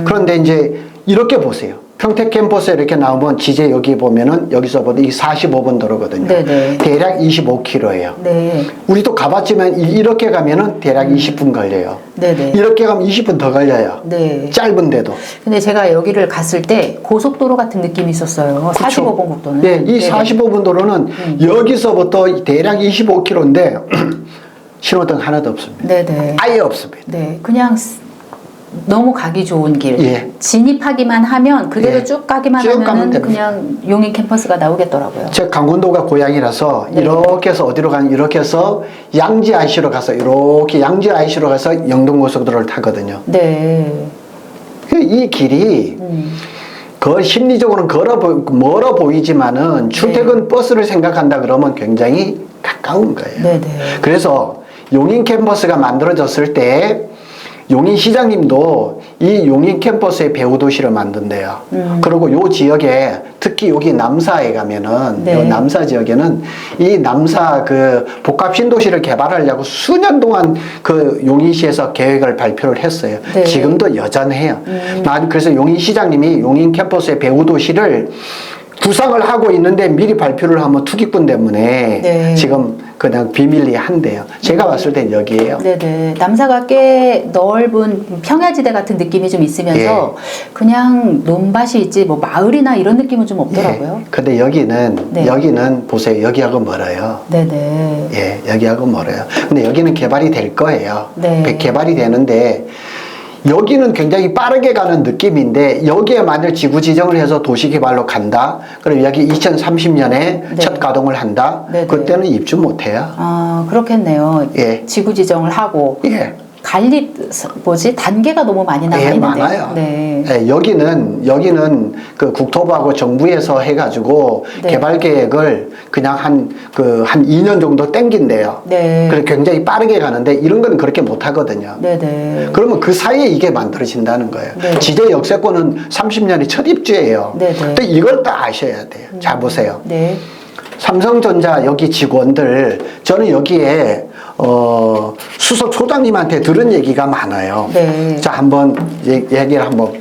그런데 이제 이렇게 보세요. 평택 캠퍼스에 이렇게 나오면 지제 여기 보면은 여기서부터 이 45분 도로거든요. 네네. 대략 25km예요. 네. 우리도 가봤지만 이렇게 가면은 대략 20분 걸려요. 네네. 이렇게 가면 20분 더 걸려요. 네. 짧은데도. 근데 제가 여기를 갔을 때 고속도로 같은 느낌이 있었어요. 45번 국도는. 네, 이 네네. 45분 도로는 여기서부터 대략 25km인데 신호등 하나도 없습니다. 네네. 아예 없습니다. 네. 그냥 너무 가기 좋은 길. 예. 진입하기만 하면 그대로 예. 쭉 가기만 쭉 가면 하면은 됩니다. 그냥 용인 캠퍼스가 나오겠더라고요. 제 강원도가 고향이라서 네. 이렇게 해서 어디로 가는 이렇게 해서 양지 IC로 가서 이렇게 양지 IC로 가서 영동고속도로를 타거든요. 네. 이 길이 그 심리적으로는 멀어 보이지만은 출퇴근 버스를 생각한다 그러면 굉장히 가까운 거예요. 네네. 그래서 용인 캠퍼스가 만들어졌을 때 용인 시장님도 이 용인 캠퍼스의 배후 도시를 만든대요. 그리고 요 지역에 특히 여기 남사에 가면은 네. 요 남사 지역에는 이 남사 그 복합 신도시를 개발하려고 수년 동안 그 용인시에서 계획을 발표를 했어요. 네. 지금도 여전해요. 그래서 용인 시장님이 용인 캠퍼스의 배후 도시를 구상을 하고 있는데 미리 발표를 하면 투기꾼 때문에 네. 지금 그냥 비밀리에 한대요. 제가 봤을 땐 여기에요. 네네. 남사가 꽤 넓은 평야지대 같은 느낌이 좀 있으면서 예. 그냥 논밭이 있지 뭐 마을이나 이런 느낌은 좀 없더라고요. 근데 여기는 네. 여기는 보세요. 여기하고 멀어요. 네네. 예, 여기하고 멀어요. 근데 여기는 개발이 될 거예요. 네. 개발이 되는데 여기는 굉장히 빠르게 가는 느낌인데 여기에 만일 지구 지정을 해서 도시 개발로 간다. 그럼 여기 2030년에 네. 첫 가동을 한다. 네네. 그때는 입주 못 해요. 아, 그렇겠네요. 예. 지구 지정을 하고 예. 단계가 너무 많이 나와 있는데. 많아요. 네. 네, 여기는 그 국토부하고 정부에서 해가지고 네. 개발 계획을 그냥 한 2년 정도 땡긴대요. 네. 그래 굉장히 빠르게 가는데 이런 건 그렇게 못 하거든요. 네네. 그러면 그 사이에 이게 만들어진다는 거예요. 네. 지제 역세권은 30년이 첫 입주예요. 네네. 근데 이걸 또 아셔야 돼요. 자, 보세요. 네. 삼성전자 여기 직원들, 저는 여기에, 수석 소장님한테 들은 얘기가 많아요. 네. 자, 한번 얘기를 한번,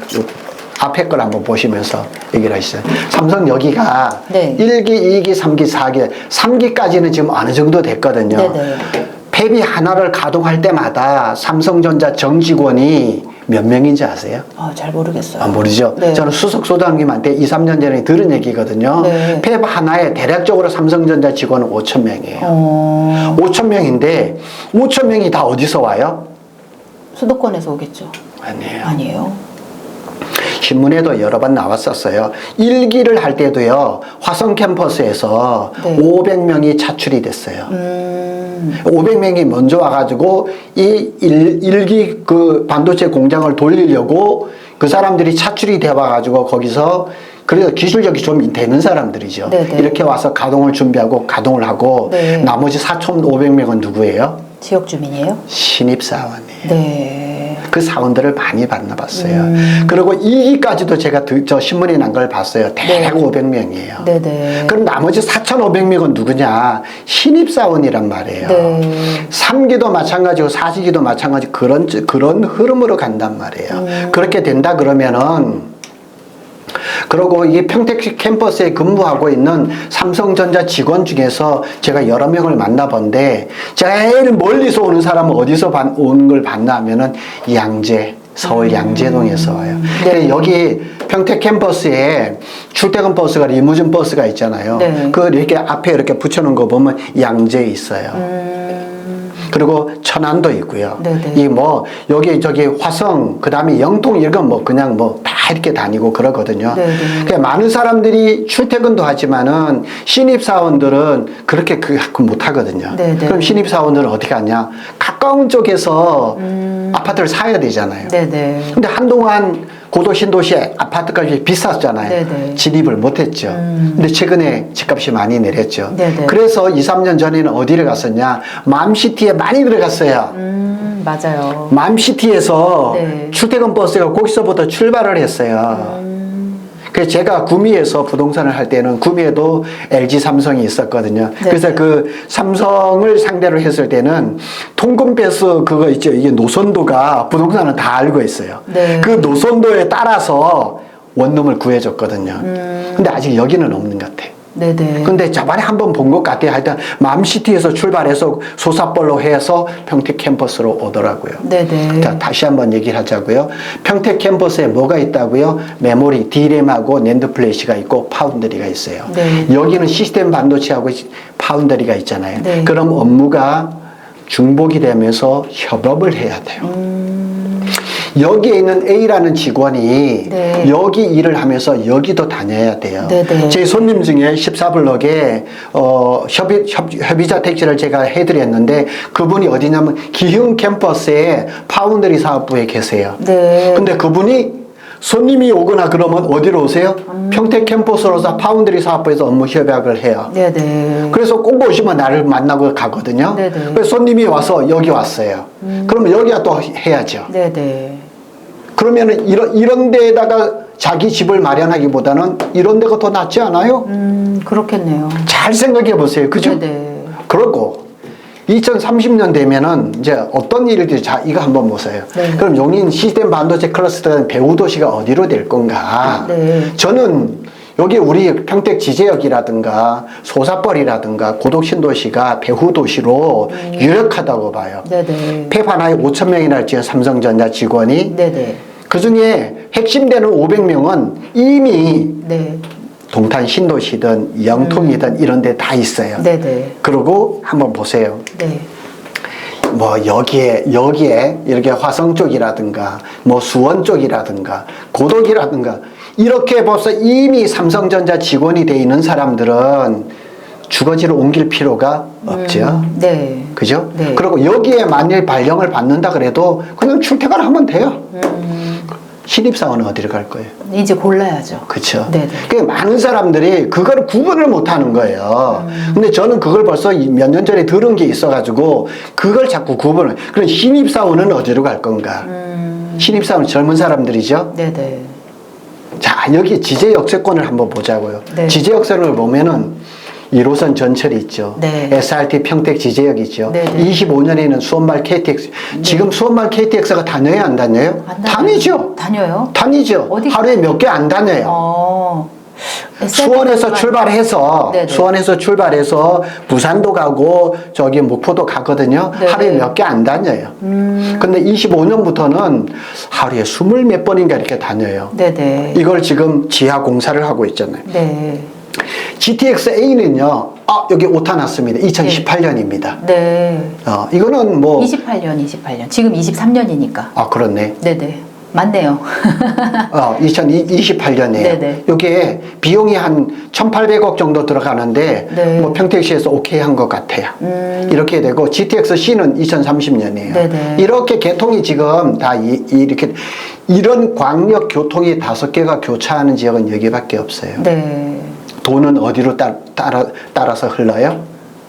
앞에 걸 한번 보시면서 얘기를 하시죠. 삼성 여기가 네. 1기, 2기, 3기, 4기, 3기까지는 지금 어느 정도 됐거든요. 네네. 폐비 하나를 가동할 때마다 삼성전자 정직원이 몇 명인지 아세요? 잘 모르겠어요. 아, 모르죠? 네. 저는 수석 소장님한테 2, 3년 전에 들은 얘기거든요. 네. 폐비 하나에 대략적으로 삼성전자 직원은 5,000명이에요. 5,000명인데 5,000명이 다 어디서 와요? 수도권에서 오겠죠. 아니에요. 아니에요. 신문에도 여러 번 나왔었어요. 1기를 할 때도요, 화성 캠퍼스에서 네. 500명이 차출이 됐어요. 500명이 먼저 와가지고 이 1기 그 반도체 공장을 돌리려고 그 사람들이 차출이 돼와가지고 거기서 그래서 기술력이 좀 되는 사람들이죠. 네네. 이렇게 와서 가동을 준비하고 가동을 하고 네. 나머지 4,500명은 누구예요? 지역 주민이에요? 신입사원이에요. 네. 그 사원들을 많이 만나봤어요. 그리고 2기까지도 제가 저 신문에 난 걸 봤어요. 대략 네. 500명이에요. 네네. 그럼 나머지 4,500명은 누구냐? 신입사원이란 말이에요. 네. 3기도 마찬가지고 4기도 마찬가지 그런 흐름으로 간단 말이에요. 그렇게 된다 그러면은 그리고 이 평택 캠퍼스에 근무하고 있는 삼성전자 직원 중에서 제가 여러 명을 만나본데 제일 멀리서 오는 사람은 어디서 오는 걸 봤나 하면은 양재, 서울 양재동에서 와요. 네. 근데 여기 평택 캠퍼스에 출퇴근 버스가 리무진 버스가 있잖아요. 네. 그 이렇게 앞에 이렇게 붙여놓은 거 보면 양재에 있어요. 그리고 천안도 있고요. 네네. 이 뭐 여기 저기 화성 그다음에 영통 이건 뭐 그냥 뭐 다 이렇게 다니고 그러거든요. 네네. 그러니까 많은 사람들이 출퇴근도 하지만은 신입 사원들은 그렇게 못 하거든요. 네네. 그럼 신입 사원들은 어디 가냐? 가까운 쪽에서 아파트를 사야 되잖아요. 네네. 근데 한동안 고도 신도시에 아파트값이 비쌌잖아요. 네네. 진입을 못했죠. 근데 최근에 집값이 많이 내렸죠. 네네. 그래서 2, 3년 전에는 어디를 갔었냐? 맘시티에 많이 들어갔어요. 맞아요. 맘시티에서 네. 출퇴근 버스가 거기서부터 출발을 했어요. 그래서 제가 구미에서 부동산을 할 때는 구미에도 LG 삼성이 있었거든요. 네. 그래서 그 삼성을 상대로 했을 때는 통근버스 그거 있죠. 이게 노선도가 부동산은 다 알고 있어요. 네. 그 노선도에 따라서 원룸을 구해줬거든요. 근데 아직 여기는 없는 것 같아. 네네. 근데 저번에 한번 본 것 같아요. 하여튼 맘시티에서 출발해서 소사벌로 해서 평택 캠퍼스로 오더라고요. 네네. 자, 다시 한번 얘기를 하자고요. 평택 캠퍼스에 뭐가 있다고요? 메모리, D램하고 낸드 플래시가 있고 파운드리가 있어요. 네. 여기는 시스템 반도체하고 파운드리가 있잖아요. 네. 그럼 업무가 중복이 되면서 협업을 해야 돼요. 여기에 있는 A라는 직원이 네. 여기 일을 하면서 여기도 다녀야 돼요. 네네. 제 손님 중에 14블럭에 협의자 택지를 제가 해드렸는데 그분이 어디냐면 기흥 캠퍼스의 파운드리 사업부에 계세요. 네. 근데 그분이 손님이 오거나 그러면 어디로 오세요? 평택 캠퍼스로서 파운드리 사업부에서 업무 협약을 해요. 네네. 그래서 꼭 오시면 나를 만나고 가거든요. 네네. 그래서 손님이 와서 여기 왔어요. 그러면 여기가 또 해야죠. 네네. 그러면은 이런 데다가 자기 집을 마련하기보다는 이런 데가 더 낫지 않아요? 그렇겠네요. 잘 생각해 보세요. 그죠? 네네. 그러고 2030년 되면은 이제 어떤 일들이 자 이거 한번 보세요. 네. 그럼 용인 시스템 반도체 클러스터는 배후 도시가 어디로 될 건가? 네. 저는 여기 우리 평택 지제역이라든가 소사벌이라든가 고독 신도시가 배후 도시로 유력하다고 봐요. 네네. 폐 하나에 5,000명이나 지금 삼성전자 직원이 네네. 그 중에 핵심되는 500명은 이미 네. 동탄 신도시든 영통이든 이런 데 다 있어요. 네네. 그리고 한번 보세요. 네. 뭐 여기에 이렇게 화성 쪽이라든가 뭐 수원 쪽이라든가 고덕이라든가 이렇게 벌써 이미 삼성전자 직원이 돼 있는 사람들은 주거지로 옮길 필요가 없죠. 네. 그죠? 네. 그리고 여기에 만일 발령을 받는다 그래도 그냥 출퇴근을 하면 돼요. 신입사원은 어디로 갈 거예요? 이제 골라야죠. 그렇죠. 네네. 그 많은 사람들이 그걸 구분을 못 하는 거예요. 근데 저는 그걸 벌써 몇 년 전에 들은 게 있어가지고 그걸 자꾸 구분을. 그럼 신입사원은 어디로 갈 건가? 신입사원 젊은 사람들이죠. 네네. 자, 여기 지제 역세권을 한번 보자고요. 네. 지제 역세권을 보면은 1호선 전철이 있죠. 네. SRT 평택 지제역 있죠. 네, 네. 25년에는 수원발 KTX. 지금 수원발 KTX가 다녀요, 안 다녀요? 안 다니죠. 다녀요? 다니죠. 어디- 하루에 몇 개 안 다녀요. 수원에서 출발해서 네네. 수원에서 출발해서 부산도 가고 저기 목포도 가거든요. 네네. 하루에 몇 개 안 다녀요. 근데 25년부터는 하루에 20 몇 번인가 이렇게 다녀요. 네네. 이걸 지금 지하 공사를 하고 있잖아요. 네. GTX A는요. 여기 오타 났습니다. 2018년입니다. 네. 이거는 뭐 28년. 지금 23년이니까. 그렇네. 네네. 맞네요. 2028년이에요. 네네. 여기에 비용이 한 1,800억 정도 들어가는데 네. 뭐 평택시에서 오케이 한 것 같아요. 이렇게 되고 GTX-C는 2030년이에요. 네네. 이렇게 개통이 지금 다 이렇게 이런 광역 교통이 5개가 교차하는 지역은 여기밖에 없어요. 네. 돈은 어디로 따라서 흘러요?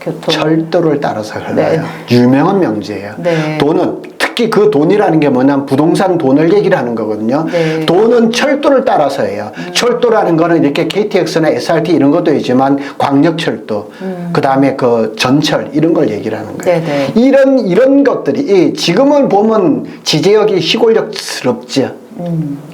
교통. 철도를 따라서 흘러요. 네. 유명한 명제예요. 네. 돈은 특히 그 돈이라는 게 뭐냐면 부동산 돈을 얘기를 하는 거거든요. 네. 돈은 철도를 따라서 해요. 철도라는 거는 이렇게 KTX나 SRT 이런 것도 있지만 광역철도, 그 다음에 그 전철 이런 걸 얘기를 하는 거예요. 네네. 이런 것들이 지금은 보면 지제역이 시골역스럽죠.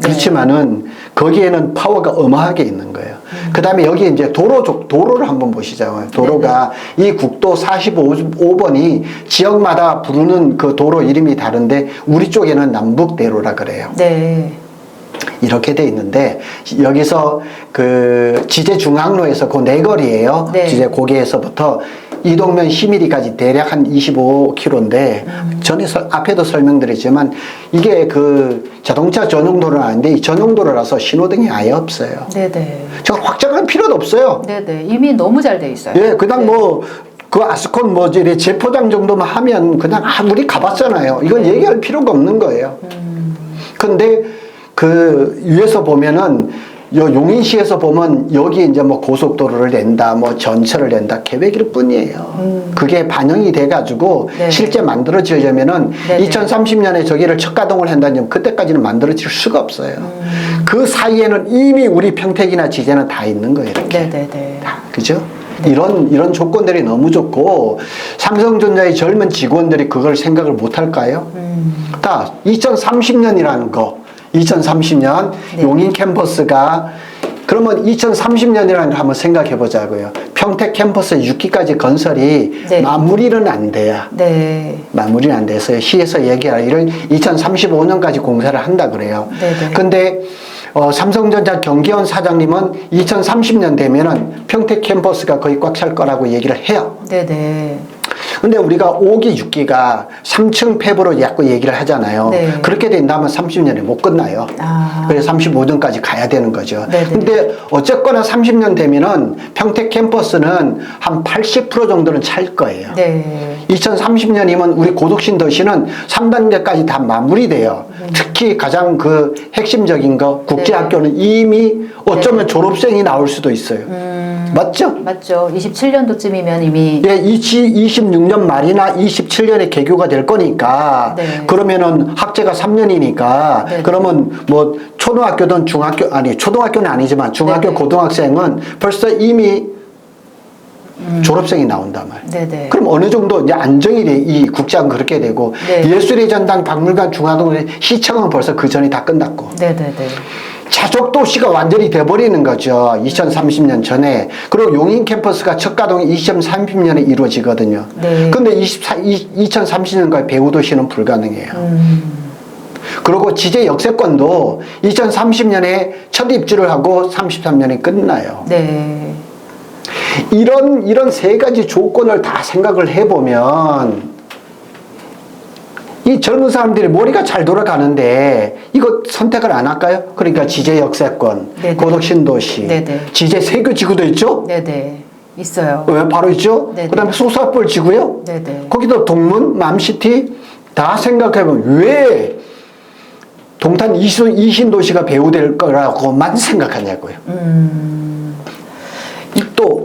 그렇지만은 거기에는 파워가 어마하게 있는 거예요. 그 다음에 여기 이제 도로를 한번 보시자고요. 도로가 이 국도 45번이 지역마다 부르는 그 도로 이름이 다른데 우리 쪽에는 남북대로라 그래요. 네. 이렇게 돼 있는데 여기서 그 지제중앙로에서 그 내거리예요. 네. 지제 고개에서부터 이동면 시미리까지 대략 한 25km인데 전에 앞에도 설명드렸지만 이게 그 자동차 전용도로는 아닌데 이 전용도로라서 신호등이 아예 없어요. 네네. 저걸 확장할 필요도 없어요. 네네. 이미 너무 잘 돼 있어요. 예, 그냥 네. 뭐 그 아스콘 뭐 이제 제포장 정도만 하면 그냥 우리 가봤잖아요. 이건 얘기할 필요가 없는 거예요. 근데 그 위에서 보면은 용인시에서 보면 여기 이제 뭐 고속도로를 낸다, 뭐 전철을 낸다 계획일 뿐이에요. 그게 반영이 돼가지고 네. 실제 만들어지려면은 네네. 2030년에 저기를 첫 가동을 한다면 그때까지는 만들어질 수가 없어요. 그 사이에는 이미 우리 평택이나 지제는 다 있는 거예요. 이렇게. 네네네. 그죠? 네. 이런 조건들이 너무 좋고 삼성전자의 젊은 직원들이 그걸 생각을 못 할까요? 2030년이라는 거 2030년 네. 용인 캠퍼스가 그러면 2030년이라는 걸 한번 생각해 보자고요. 평택 캠퍼스 6기까지 건설이 네. 마무리는 안 돼요. 네. 마무리는 안 돼서 시에서 얘기하기를 2035년까지 공사를 한다 그래요. 네네. 근데 삼성전자 경기원 사장님은 2030년 되면은 평택 캠퍼스가 거의 꽉 찰 거라고 얘기를 해요. 네네. 근데 우리가 5기, 6기가 3층 폐부로 자꾸 얘기를 하잖아요. 네. 그렇게 된다면 30년에 못 끝나요. 그래서 35년까지 가야 되는 거죠. 네네. 근데 어쨌거나 30년 되면은 평택 캠퍼스는 한 80% 정도는 찰 거예요. 네. 2030년이면 우리 고덕신 도시는 3단계까지 다 마무리돼요. 특히 가장 그 핵심적인 거 국제학교는 이미 어쩌면 졸업생이 나올 수도 있어요. 맞죠? 맞죠. 27년도쯤이면 이미 예, 26년 말이나 27년에 개교가 될 거니까 네. 그러면은 학제가 3년이니까 네. 그러면 뭐 초등학교든 초등학교는 아니지만 중학교 네. 고등학생은 벌써 이미 졸업생이 나온단 말이에요. 네네. 그럼 어느 정도 이제 안정이 돼, 이 국제학은 그렇게 되고 네. 예술의 전당 박물관 중화동 시청은 벌써 그 전에 다 끝났고 네네네. 자족 도시가 완전히 돼버리는 거죠. 2030년 전에. 그리고 용인 캠퍼스가 첫 가동이 2030년에 이루어지거든요. 네. 근데 2030년까지 배후 도시는 불가능해요. 그리고 지제 역세권도 2030년에 첫 입주를 하고 33년에 끝나요. 네. 이런 세 가지 조건을 다 생각을 해보면 이 젊은 사람들이 머리가 잘 돌아가는데 이거 선택을 안 할까요? 그러니까 지제 역세권, 네네. 고덕 신도시, 네네. 지제 세교지구도 있죠? 네네. 있어요. 바로 있죠? 네네. 그 다음에 소사볼 지구요? 네네. 거기도 동문, 맘시티 다 생각해보면 왜 동탄 이신도시가 배후될 거라고만 생각하냐고요.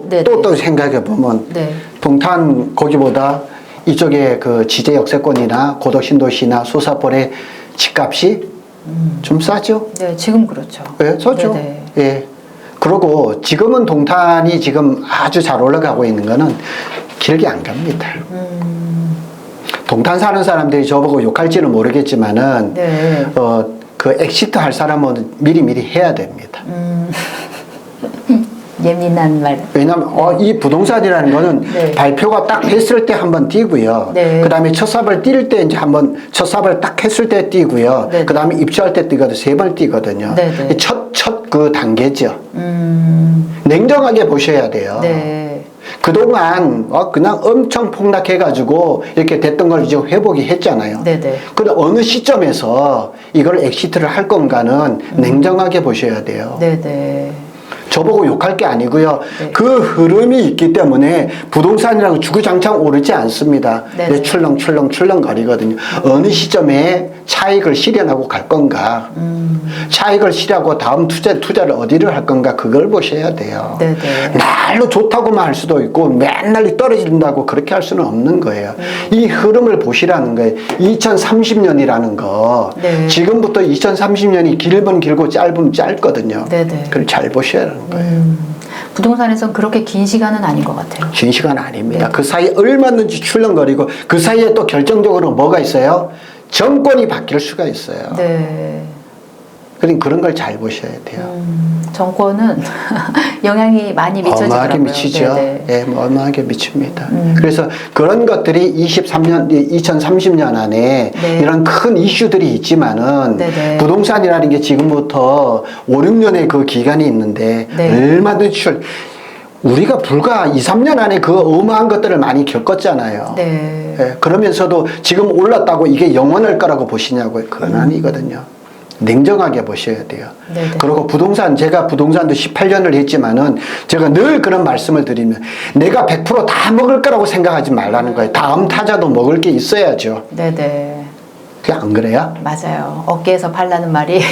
네네. 또 생각해보면 네. 동탄 거기보다 이쪽에 그 지제 역세권이나 고덕신도시나 소사볼의 집값이 좀 싸죠? 네, 지금 그렇죠. 예, 싸죠? 네네. 예. 그러고 지금은 동탄이 지금 아주 잘 올라가고 있는 거는 길게 안 갑니다. 동탄 사는 사람들이 저보고 욕할지는 모르겠지만은, 네. 그 엑시트 할 사람은 미리미리 해야 됩니다. 예민한 말. 왜냐면 이 부동산이라는 거는 네. 발표가 딱 했을 때 한번 뛰고요. 네. 그 다음에 첫 삽을 뛸 때 이제 한번 첫 삽을 딱 했을 때 뛰고요. 네. 그 다음에 입주할 때 뛰거든. 3번 뛰거든요. 네, 네. 첫 그 단계죠. 냉정하게 보셔야 돼요. 네. 그동안 그냥 엄청 폭락해가지고 이렇게 됐던 걸 이제 회복이 했잖아요. 네네. 근데 어느 시점에서 이걸 엑시트를 할 건가는 냉정하게 보셔야 돼요. 네네. 저보고 욕할 게 아니고요. 네. 그 흐름이 있기 때문에 부동산이라고 주구장창 오르지 않습니다. 네네. 출렁출렁 거리거든요. 어느 시점에 차익을 실현하고 갈 건가. 차익을 실현하고 다음 투자를 어디를 할 건가 그걸 보셔야 돼요. 네네. 날로 좋다고만 할 수도 있고 맨날 떨어진다고 그렇게 할 수는 없는 거예요. 이 흐름을 보시라는 거예요. 2030년이라는 거. 네. 지금부터 2030년이 길면 길고 짧으면 짧거든요. 네네. 그걸 잘 보셔야 하는 거예요. 부동산에선 그렇게 긴 시간은 아닌 것 같아요. 긴 시간 아닙니다. 네. 그 사이에 얼마든지 출렁거리고 그 사이에 또 결정적으로 뭐가 있어요? 정권이 바뀔 수가 있어요. 네. 그러니까 그런 걸 잘 보셔야 돼요. 정권은 영향이 많이 미쳐지더라고요. 어마하게 미치죠. 네네. 예, 어마하게 미칩니다. 그래서 그런 것들이 2030년 안에 네. 이런 큰 이슈들이 있지만은 네네. 부동산이라는 게 지금부터 5, 6년의 그 기간이 있는데 네. 얼마든지 우리가 불과 2, 3년 안에 그 어마한 것들을 많이 겪었잖아요. 네. 예, 그러면서도 지금 올랐다고 이게 영원할 거라고 보시냐고요. 그건 아니거든요. 냉정하게 보셔야 돼요. 네네. 그리고 제가 부동산도 18년을 했지만은 제가 늘 그런 말씀을 드리면 내가 100% 다 먹을 거라고 생각하지 말라는 거예요. 다음 타자도 먹을 게 있어야죠. 네네. 그게 안 그래요? 맞아요. 어깨에서 팔라는 말이.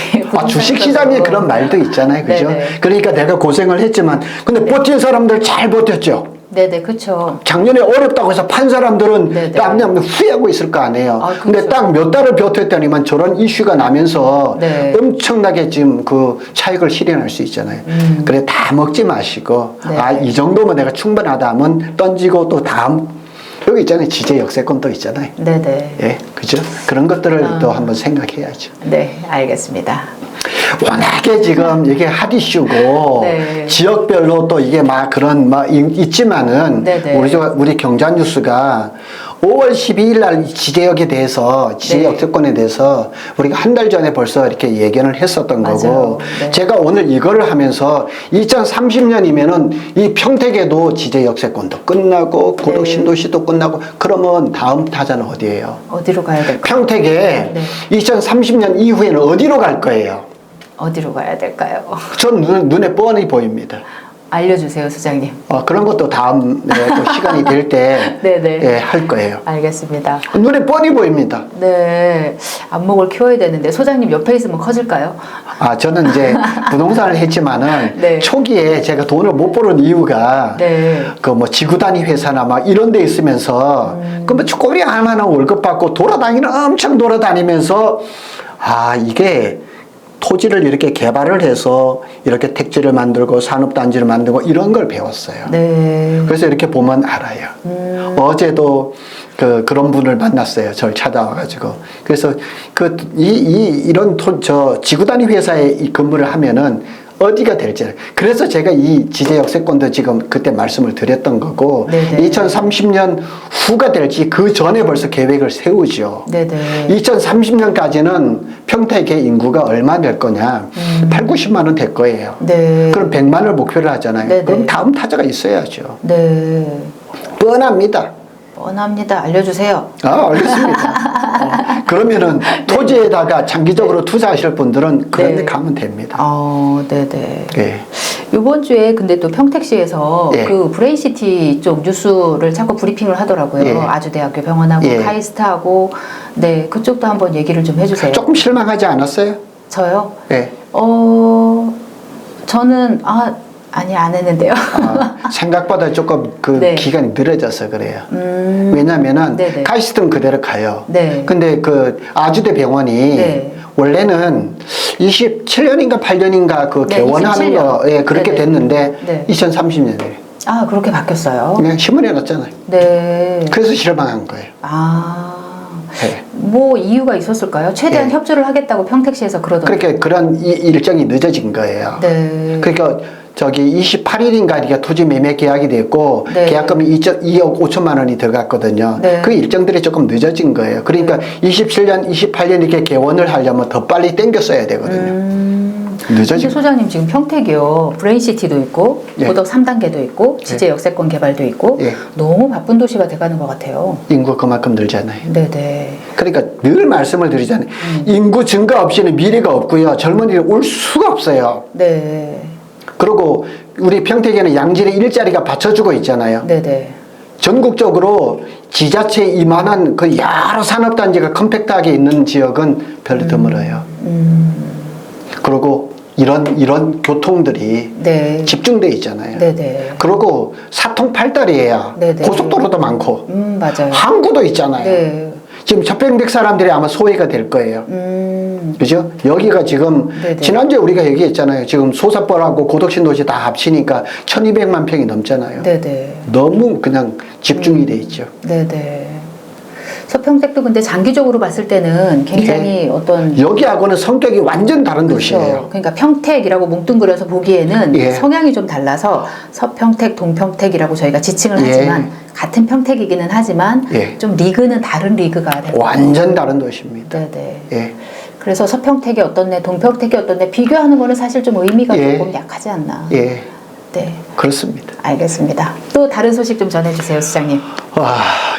주식시장에 그런 말도 있잖아요. 그죠? 네네. 그러니까 내가 고생을 했지만 근데 버틴 사람들 잘 버텼죠. 네네, 그쵸. 작년에 어렵다고 해서 판 사람들은 네네. 땀 후회하고 있을 거 아니에요. 아, 그렇죠. 근데 딱 몇 달을 버텼더니만 저런 이슈가 나면서 네. 엄청나게 지금 그 차익을 실현할 수 있잖아요. 그래, 다 먹지 마시고, 네. 이 정도면 내가 충분하다 하면 던지고 또 다음, 여기 있잖아요. 지제 역세권 또 있잖아요. 네네. 예, 그죠? 그런 것들을 또 한번 생각해야죠. 네, 알겠습니다. 워낙에 지금 이게 핫 이슈고 네. 지역별로 또 이게 막 그런 있지만은 네네. 우리 경자뉴스가 5월 12일 날 지제역에 대해서 지제 네. 역세권에 대해서 우리가 한 달 전에 벌써 이렇게 예견을 했었던 맞아요. 거고 네. 제가 오늘 이거를 하면서 2030년이면은 이 평택에도 지제 역세권도 끝나고 고덕 네. 신도시도 끝나고 그러면 다음 타자는 어디예요? 어디로 가야 될까요? 평택에 네. 2030년 이후에는 어디로 갈 거예요? 어디로 가야 될까요? 전 눈에 뻔히 보입니다. 알려주세요, 소장님. 그런 것도 다음 또 시간이 될 때 네네. 할 거예요. 알겠습니다. 눈에 뻔히 보입니다. 네. 안목을 키워야 되는데, 소장님 옆에 있으면 커질까요? 저는 이제 부동산을 했지만은 네. 초기에 제가 돈을 못 버는 이유가 네. 그 뭐 지구 단위 회사나 막 이런 데 있으면서 그 뭐 꼬리 하나는 월급 받고 엄청 돌아다니면서 이게 토지를 이렇게 개발을 해서 이렇게 택지를 만들고 산업단지를 만들고 이런 걸 배웠어요. 네. 그래서 이렇게 보면 알아요. 어제도 그런 분을 만났어요. 저를 찾아와가지고. 그래서 이런 지구 단위 회사에 이 근무를 하면은 어디가 될지. 그래서 제가 이 지제 역세권도 지금 그때 말씀을 드렸던 거고, 네네. 2030년 후가 될지 그 전에 벌써 계획을 세우죠. 네네. 2030년까지는 평택의 인구가 얼마 될 거냐? 8, 90만 원 될 거예요. 네. 그럼 100만을 목표를 하잖아요. 네네. 그럼 다음 타자가 있어야죠. 네. 뻔합니다. 뻔합니다. 알려주세요. 알겠습니다. 그러면은 토지에다가 장기적으로 투자하실 분들은 그런 데 가면 됩니다. 네네. 예. 이번 주에 근데 또 평택시에서 예. 그 브레인시티 쪽 뉴스를 자꾸 브리핑을 하더라고요. 예. 아주대학교 병원하고 예. 카이스트하고 네 그쪽도 한번 얘기를 좀 해주세요. 조금 실망하지 않았어요? 저요? 예. 저는 아니 안 했는데요. 생각보다 조금 그 네. 기간이 늘어져서 그래요. 왜냐면은 네네. 카이스트는 그대로 가요. 네. 근데 그 아주대 병원이 네. 원래는 27년인가 8년인가 그 네, 개원하는 27년. 거, 예, 그렇게 네네. 됐는데 네. 2030년에 그렇게 바뀌었어요. 그냥 신문에 났잖아요. 네. 그래서 실망한 거예요. 네. 예. 뭐 이유가 있었을까요? 최대한 예. 협조를 하겠다고 평택시에서 그러더라고요. 그렇게 그런 일정이 늦어진 거예요. 네. 그러니까 저기 28일인가 이게 토지 매매 계약이 됐고 네. 계약금이 2억 5천만 원이 들어갔거든요. 네. 그 일정들이 조금 늦어진 거예요. 그러니까 27년, 28년 이렇게 개원을 하려면 더 빨리 땡겼어야 되거든요. 근데 늦어진 소장님 지금 평택이요 브레인시티도 있고 예. 고덕 3단계도 있고 지제 역세권 개발도 있고 예. 너무 바쁜 도시가 돼가는 것 같아요. 인구 그만큼 늘잖아요. 네네. 그러니까 늘 말씀을 드리잖아요. 인구 증가 없이는 미래가 없고요. 젊은이들 올 수가 없어요. 네. 그리고 우리 평택에는 양질의 일자리가 받쳐주고 있잖아요. 네네. 전국적으로 지자체 이만한 그 여러 산업단지가 컴팩트하게 있는 지역은 별로 드물어요. 그리고 이런 교통들이 네. 집중돼 있잖아요. 네네. 그리고 사통팔달이에요. 네네. 고속도로도 많고 맞아요. 항구도 있잖아요. 네. 지금 저평택 사람들이 아마 소외가 될 거예요. 그죠? 여기가 지금 네네. 지난주에 우리가 얘기했잖아요. 지금 소사벌하고 고덕신도시 다 합치니까 1200만 평이 넘잖아요. 네네. 너무 그냥 집중이 돼 있죠. 네네. 서평택도 근데 장기적으로 봤을 때는 굉장히 어떤 여기하고는 성격이 완전 다른 그렇죠. 도시예요. 그러니까 평택이라고 뭉뚱그려서 보기에는 예. 성향이 좀 달라서 서평택, 동평택이라고 저희가 지칭을 예. 하지만 같은 평택이기는 하지만 예. 좀 리그는 다른 리그가 될 것 같아요. 완전 다른 도시입니다. 네네. 예. 그래서 서평택이 어떻네, 동평택이 어떻네 비교하는 거는 사실 좀 의미가 예. 조금 약하지 않나. 예. 네, 그렇습니다. 알겠습니다. 또 다른 소식 좀 전해주세요, 수장님. 와,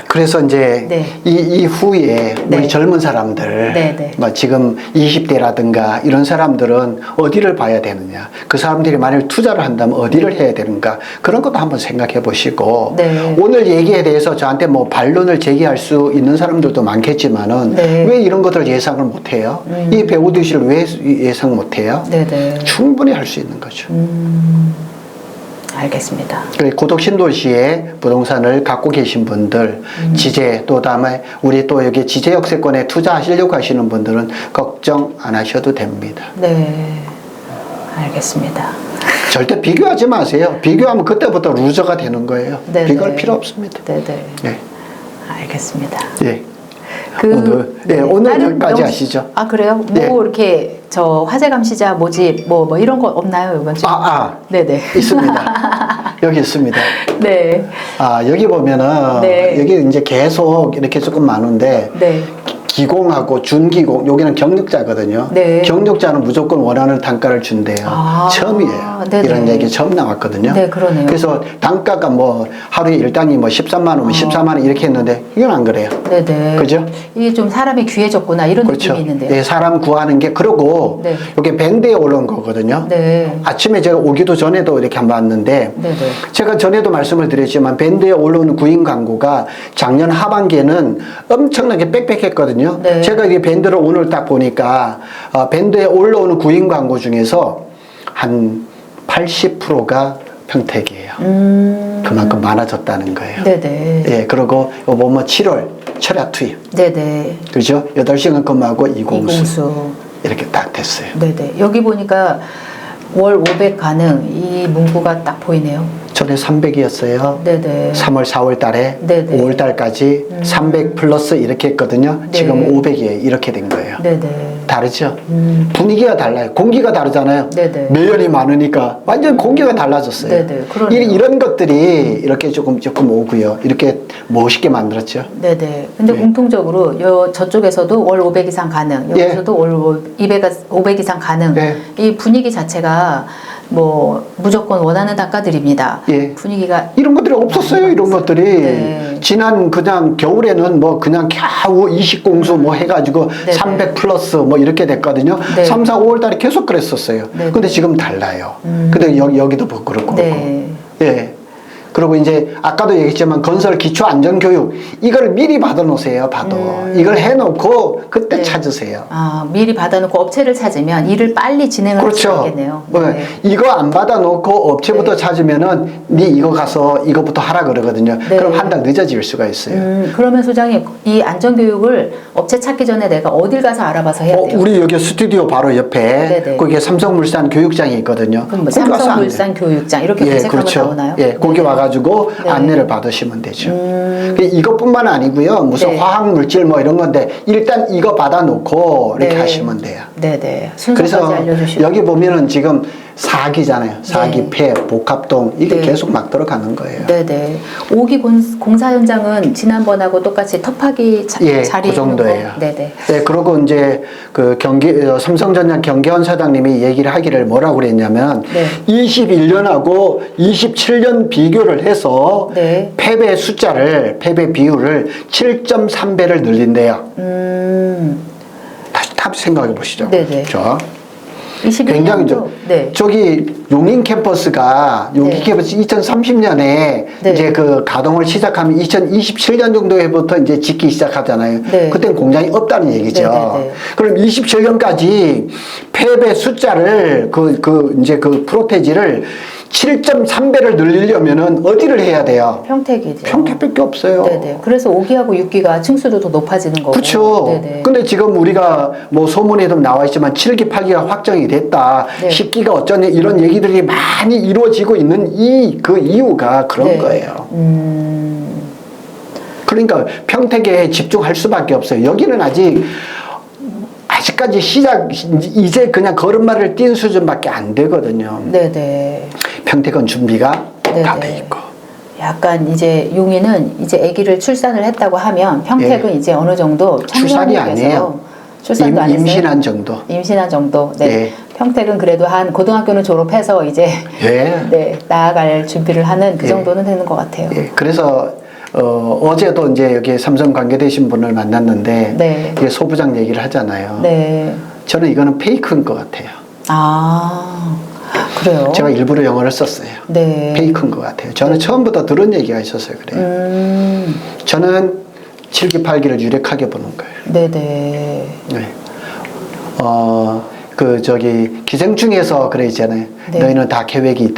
그래서 이제 네. 이 후에 우리 네. 젊은 사람들, 네, 네. 뭐 지금 20대라든가 이런 사람들은 어디를 봐야 되느냐, 그 사람들이 만약 투자를 한다면 어디를 해야 되는가, 그런 것도 한번 생각해 보시고, 네. 오늘 얘기에 대해서 저한테 뭐 반론을 제기할 수 있는 사람들도 많겠지만은, 네. 왜 이런 것들을 예상을 못 해요? 이 배우들을 왜 예상 못 해요? 네네. 충분히 할 수 있는 거죠. 알겠습니다. 고덕 신도시에 부동산을 갖고 계신 분들, 지제, 또 다음에 우리 또 여기 지제 역세권에 투자하시려고 하시는 분들은 걱정 안 하셔도 됩니다. 네, 알겠습니다. 절대 비교하지 마세요. 비교하면 그때부터 루저가 되는 거예요. 네네. 비교할 필요 없습니다. 네네. 네. 알겠습니다. 예. 오늘 다른 여기까지 하시죠. 그래요? 뭐 네. 이렇게 저 화재 감시자 모집 뭐 이런 거 없나요 이번 주? 네네. 있습니다. 여기 있습니다. 네. 여기 보면은 네. 여기 이제 계속 이렇게 조금 많은데 네. 기공하고 준기공, 여기는 경력자거든요. 네. 경력자는 무조건 원하는 단가를 준대요. 처음이에요. 네네. 이런 얘기 처음 나왔거든요. 네, 그러네요. 그래서 단가가 뭐 하루에 일당이 뭐 13만 원이면 14만 원 이렇게 했는데 이건 안 그래요. 네네. 그죠? 이게 좀 사람이 귀해졌구나 이런 그렇죠. 느낌이 있는데요. 네, 사람 구하는 게 그러고 네. 이게 밴드에 올라온 거거든요. 네. 아침에 제가 오기도 전에도 이렇게 한번 봤는데 네네. 제가 전에도 말씀을 드렸지만 밴드에 올라오는 구인 광고가 작년 하반기에는 엄청나게 빽빽했거든요. 네. 제가 이 밴드를 오늘 딱 보니까 밴드에 올라오는 구인 광고 중에서 한 80%가 평택이에요. 그만큼 많아졌다는 거예요. 네네. 예, 그리고 요 보면 7월 철야 투입. 네네. 그렇죠? 8시간 근무하고 이공수. 이공수. 이렇게 딱 됐어요. 네네. 여기 보니까 월 500 가능 이 문구가 딱 보이네요. 전에 300이었어요. 네네. 3월, 4월 달에 네네. 5월 달까지 300 플러스 이렇게 했거든요. 네. 지금 500이에요. 이렇게 된 거예요. 네네. 다르죠? 분위기가 달라요. 공기가 다르잖아요. 네네. 매연이 많으니까 완전 공기가 달라졌어요. 네네. 그러네요. 이런 것들이 이렇게 조금 오고요. 이렇게 멋있게 만들었죠. 네네. 근데 네. 공통적으로 저쪽에서도 월 500 이상 가능, 여기서도 월 500 이상 가능. 예. 이 분위기 자체가 뭐 무조건 원하는 단가들입니다. 예. 분위기가 이런 것들이 없었어요. 이런 것들이. 네. 지난 그냥 겨울에는 뭐 그냥 겨우 20공수 뭐 해가지고 네네. 300 플러스 뭐 이렇게 됐거든요. 네. 3, 4, 5월 달에 계속 그랬었어요. 네네. 근데 지금 달라요. 근데 여기도 뭐 그렇고. 네. 예. 그리고 이제 아까도 얘기했지만 건설 기초 안전 교육 이걸 미리 받아 놓으세요. 봐도 이걸 해 놓고 그때 네. 찾으세요. 아, 미리 받아놓고 업체를 찾으면 일을 빨리 진행을 할 수 그렇죠. 있겠네요. 네. 이거 안 받아 놓고 업체부터 네. 찾으면은 네 이거 가서 이거부터 하라 그러거든요. 네. 그럼 한 달 늦어질 수가 있어요. 그러면 소장님, 이 안전교육을 업체 찾기 전에 내가 어딜 가서 알아봐서 해야 돼요? 우리 여기 스튜디오 바로 옆에 네네. 거기에 삼성물산 교육장이 있거든요. 그럼 뭐 거기 와서 삼성물산 교육장 이렇게 예, 검색하면 그렇죠. 나오나요? 예, 거기 네네. 와가지고 네. 안내를 받으시면 되죠. 이것뿐만 아니고요. 무슨 네. 화학 물질 뭐 이런 건데 일단 이거 받아놓고 이렇게 네. 하시면 돼요. 네네. 순서까지 그래서 알려주시고. 여기 보면은 지금 4기잖아요. 4기 네. 폐, 복합동 이게 네. 계속 막 들어가는 거예요. 네네. 5기 공사 현장은 지난번하고 똑같이 터파기 예, 자리에 그 있는 거. 정도예요. 네네. 네, 그리고 이제 그 삼성전자 경계원 사장님이 얘기를 하기를 뭐라고 그랬냐면 네. 21년하고 27년 비교를 해서 네. 패배 비율을 7.3배를 늘린대요. 다시 생각해 보시죠. 네네. 자, 21년도 굉장히 네. 저기 용인 캠퍼스가 네. 2030년에 네. 이제 그 가동을 시작하면 2027년 정도에부터 이제 짓기 시작하잖아요. 네. 그때는 공장이 없다는 얘기죠. 네. 그럼 27년까지 폐배 숫자를 이제 그 프로테지를 7.3배를 늘리려면은 어디를 해야 돼요? 평택이죠. 평택밖에 없어요. 네네. 그래서 5기하고 6기가 층수도 더 높아지는 거고. 그렇죠. 네네. 근데 지금 우리가 뭐 소문에도 나와 있지만 7기, 8기가 확정이 됐다. 네. 10기가 어쩌냐 이런 얘기들이 많이 이루어지고 있는 그 이유가 그런 네. 거예요. 그러니까 평택에 집중할 수밖에 없어요. 여기는 아직까지 이제 그냥 걸음마를 뛴 수준밖에 안 되거든요. 네네. 평택은 준비가 네네. 다 돼 있고. 약간 이제 용인은 이제 아기를 출산을 했다고 하면 평택은 이제 어느 정도 출산이 청년이 돼서 아니에요. 출산도 안 했어요. 임신한 정도. 임신한 정도. 네. 예. 평택은 그래도 한 고등학교는 졸업해서 이제 예. 네, 나아갈 준비를 하는 그 예. 정도는 되는 것 같아요. 예, 그래서 어제도 이제 여기 삼성 관계되신 분을 만났는데 네. 이게 소부장 얘기를 하잖아요. 네. 저는 이거는 페이크인 것 같아요. 아, 그래요? 제가 일부러 영어를 썼어요. 네. 페이크인 것 같아요. 저는 처음부터 들은 얘기가 있었어요. 그래요. 저는 7기, 8기를 유력하게 보는 거예요. 네네. 네. 기생충에서 그래 있잖아요. 네. 너희는 다 계획이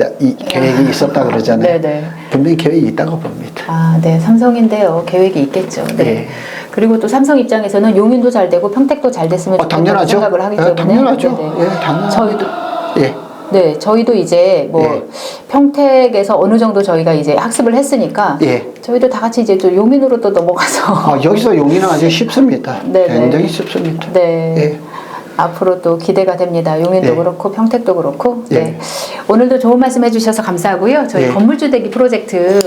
있었다 그러잖아요. 네네. 분명히 계획이 있다고 봅니다. 아, 네. 삼성인데요. 계획이 있겠죠. 네. 예. 그리고 또 삼성 입장에서는 용인도 잘 되고 평택도 잘 됐으면 좋겠다고 당연하죠. 생각을 하기 예, 때문에. 당연하죠. 네네. 예, 당연하죠. 저희도 예. 네, 저희도 이제 뭐 예. 평택에서 어느 정도 저희가 이제 학습을 했으니까 예. 저희도 다 같이 이제 또 용인으로 또 넘어가서 여기서 용인은 아주 쉽습니다. 네네. 굉장히 쉽습니다. 네. 예. 앞으로 또 기대가 됩니다. 용인도 네. 그렇고 평택도 그렇고. 네. 네. 오늘도 좋은 말씀 해주셔서 감사하고요. 저희 네. 건물주대기 프로젝트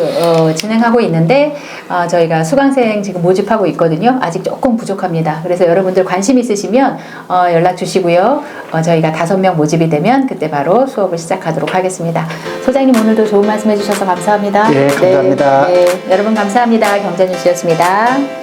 진행하고 있는데 저희가 수강생 지금 모집하고 있거든요. 아직 조금 부족합니다. 그래서 여러분들 관심 있으시면 연락 주시고요. 저희가 5명 모집이 되면 그때 바로 수업을 시작하도록 하겠습니다. 소장님 오늘도 좋은 말씀 해주셔서 감사합니다. 예, 감사합니다. 네, 네. 여러분 감사합니다. 경자뉴스였습니다.